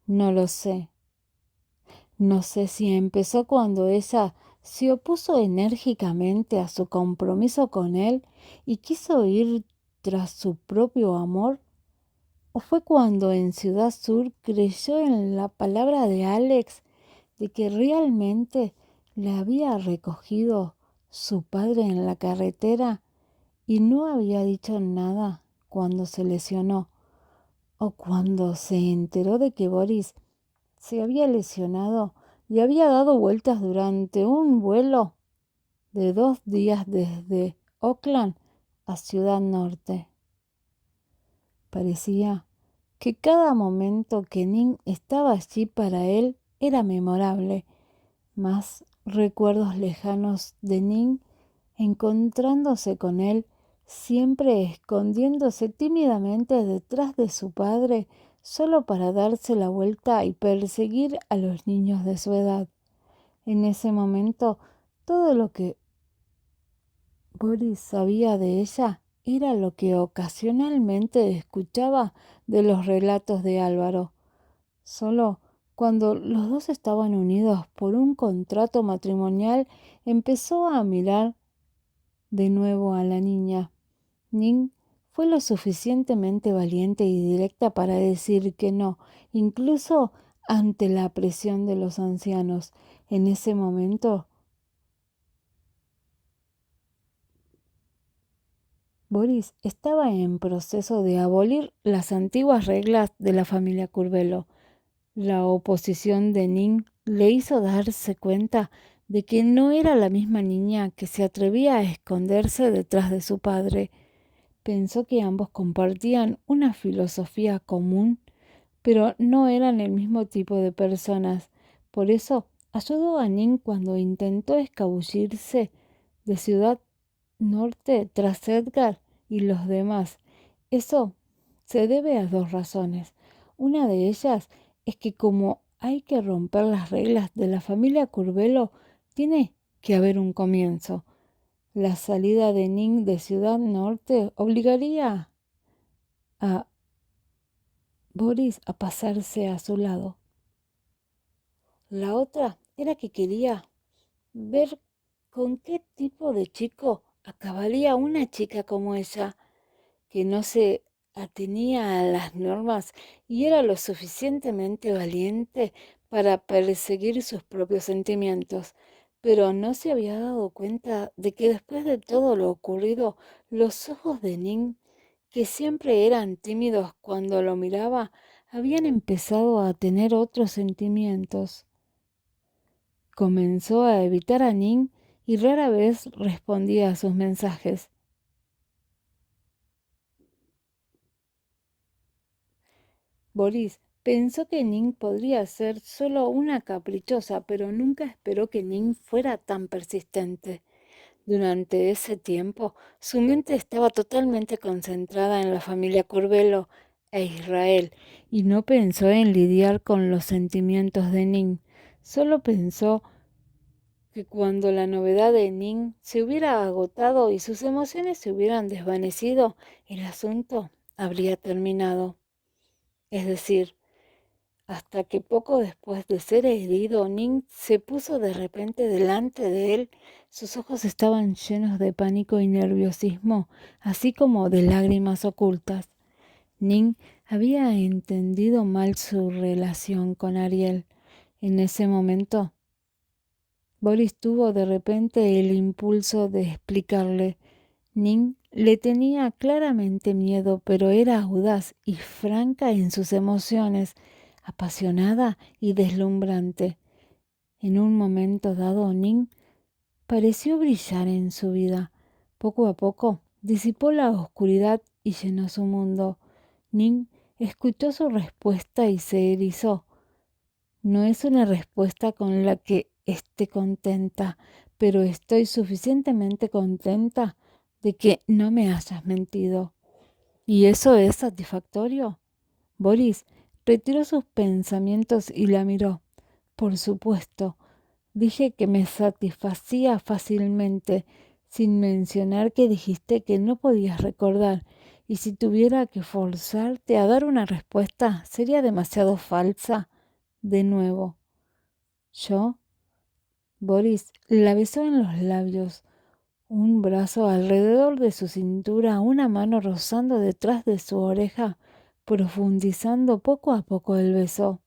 no lo sé. No sé si empezó cuando ella se opuso enérgicamente a su compromiso con él y quiso ir tras su propio amor, o fue cuando en Ciudad Sur creyó en la palabra de Alex de que realmente le había recogido su padre en la carretera y no había dicho nada cuando se lesionó, o cuando se enteró de que Boris se había lesionado y había dado vueltas durante un vuelo de 2 días desde Oakland a Ciudad Norte. Parecía que cada momento que Ning estaba allí para él era memorable, más recuerdos lejanos de Ning encontrándose con él siempre escondiéndose tímidamente detrás de su padre, solo para darse la vuelta y perseguir a los niños de su edad. En ese momento, todo lo que Boris sabía de ella era lo que ocasionalmente escuchaba de los relatos de Álvaro. Solo cuando los dos estaban unidos por un contrato matrimonial, empezó a mirar de nuevo a la niña. Ning fue lo suficientemente valiente y directa para decir que no, incluso ante la presión de los ancianos. En ese momento, Boris estaba en proceso de abolir las antiguas reglas de la familia Curvelo. La oposición de Ning le hizo darse cuenta de que no era la misma niña que se atrevía a esconderse detrás de su padre. Pensó que ambos compartían una filosofía común, pero no eran el mismo tipo de personas. Por eso ayudó a Ning cuando intentó escabullirse de Ciudad Norte tras Edgar y los demás. Eso se debe a dos razones. Una de ellas es que como hay que romper las reglas de la familia Curvelo, tiene que haber un comienzo. La salida de Ning de Ciudad Norte obligaría a Boris a pasarse a su lado. La otra era que quería ver con qué tipo de chico acabaría una chica como ella, que no se atenía a las normas y era lo suficientemente valiente para perseguir sus propios sentimientos, pero no se había dado cuenta de que después de todo lo ocurrido, los ojos de Ning, que siempre eran tímidos cuando lo miraba, habían empezado a tener otros sentimientos. Comenzó a evitar a Ning y rara vez respondía a sus mensajes. Boris pensó que Ning podría ser solo una caprichosa, pero nunca esperó que Ning fuera tan persistente. Durante ese tiempo, su mente estaba totalmente concentrada en la familia Curvelo e Israel, y no pensó en lidiar con los sentimientos de Ning. Solo pensó que cuando la novedad de Ning se hubiera agotado y sus emociones se hubieran desvanecido, el asunto habría terminado. Es decir, hasta que poco después de ser herido, Ning se puso de repente delante de él. Sus ojos estaban llenos de pánico y nerviosismo, así como de lágrimas ocultas. Ning había entendido mal su relación con Ariel. En ese momento, Boris tuvo de repente el impulso de explicarle. Ning le tenía claramente miedo, pero era audaz y franca en sus emociones, apasionada y deslumbrante. En un momento dado, Ning pareció brillar en su vida. Poco a poco disipó la oscuridad y llenó su mundo. Ning escuchó su respuesta y se erizó. No es una respuesta con la que esté contenta, pero estoy suficientemente contenta de que no me hayas mentido. ¿Y eso es satisfactorio? Boris retiró sus pensamientos y la miró. Por supuesto, dije que me satisfacía fácilmente, sin mencionar que dijiste que no podías recordar, y si tuviera que forzarte a dar una respuesta, sería demasiado falsa. De nuevo, yo, Boris, la besó en los labios, un brazo alrededor de su cintura, una mano rozando detrás de su oreja, profundizando poco a poco el beso.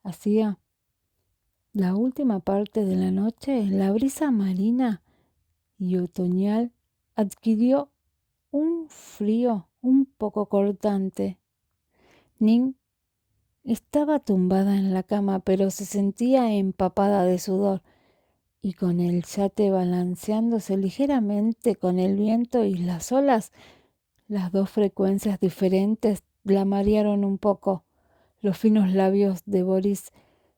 Hacía la última parte de la noche, la brisa marina y otoñal adquirió un frío un poco cortante. Ning estaba tumbada en la cama, pero se sentía empapada de sudor, y con el yate balanceándose ligeramente con el viento y las olas, las dos frecuencias diferentes la marearon un poco. Los finos labios de Boris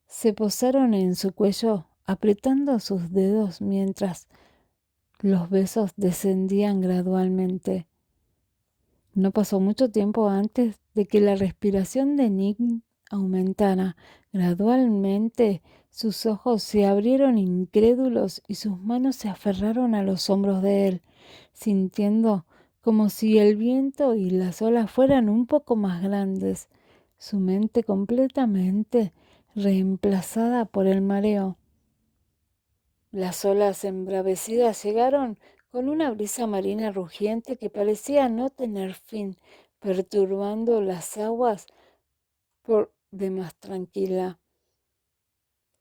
se posaron en su cuello, apretando sus dedos mientras Los besos descendían gradualmente. No pasó mucho tiempo antes de que la respiración de Nick aumentara. Gradualmente sus ojos se abrieron incrédulos y sus manos se aferraron a los hombros de él, sintiendo como si el viento y las olas fueran un poco más grandes, su mente completamente reemplazada por el mareo. Las olas embravecidas llegaron con una brisa marina rugiente que parecía no tener fin, perturbando las aguas por demás tranquila.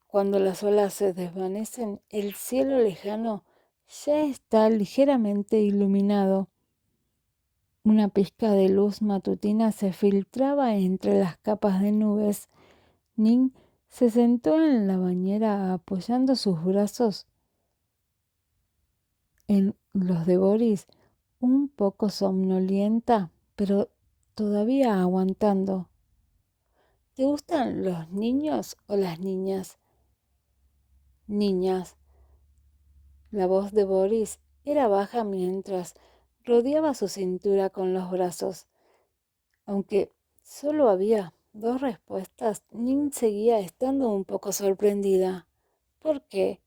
Cuando las olas se desvanecen, el cielo lejano ya está ligeramente iluminado. Una pizca de luz matutina se filtraba entre las capas de nubes. Ning se sentó en la bañera apoyando sus brazos en los de Boris, un poco somnolienta, pero todavía aguantando. ¿Te gustan los niños o las niñas? Niñas. La voz de Boris era baja mientras rodeaba su cintura con los brazos. Aunque solo había dos respuestas, Nin seguía estando un poco sorprendida. ¿Por qué?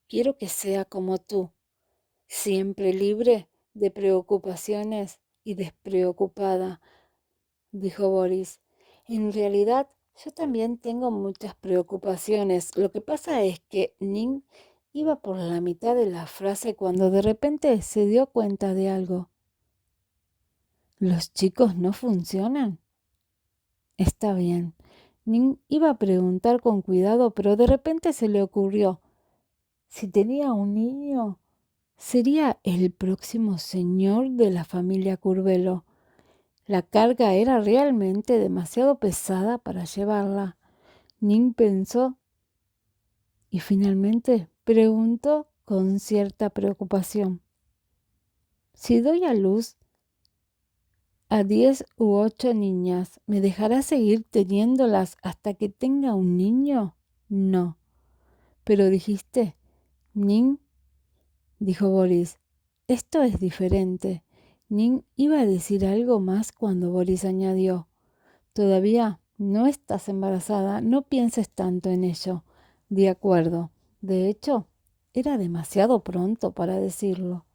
Quiero que sea como tú, siempre libre de preocupaciones y despreocupada, dijo Boris. En realidad, yo también tengo muchas preocupaciones. Lo que pasa es que Ning iba por la mitad de la frase cuando de repente se dio cuenta de algo. ¿Los chicos no funcionan? Está bien. Ning iba a preguntar con cuidado, pero de repente se le ocurrió. Si tenía un niño, sería el próximo señor de la familia Curvelo. La carga era realmente demasiado pesada para llevarla. Ning pensó y finalmente preguntó con cierta preocupación. Si doy a luz a 10 u 8 niñas, ¿me dejará seguir teniéndolas hasta que tenga un niño? No. Pero dijiste, Ning, dijo Boris, esto es diferente. Ning iba a decir algo más cuando Boris añadió, todavía no estás embarazada, no pienses tanto en ello. De acuerdo. De hecho, era demasiado pronto para decirlo.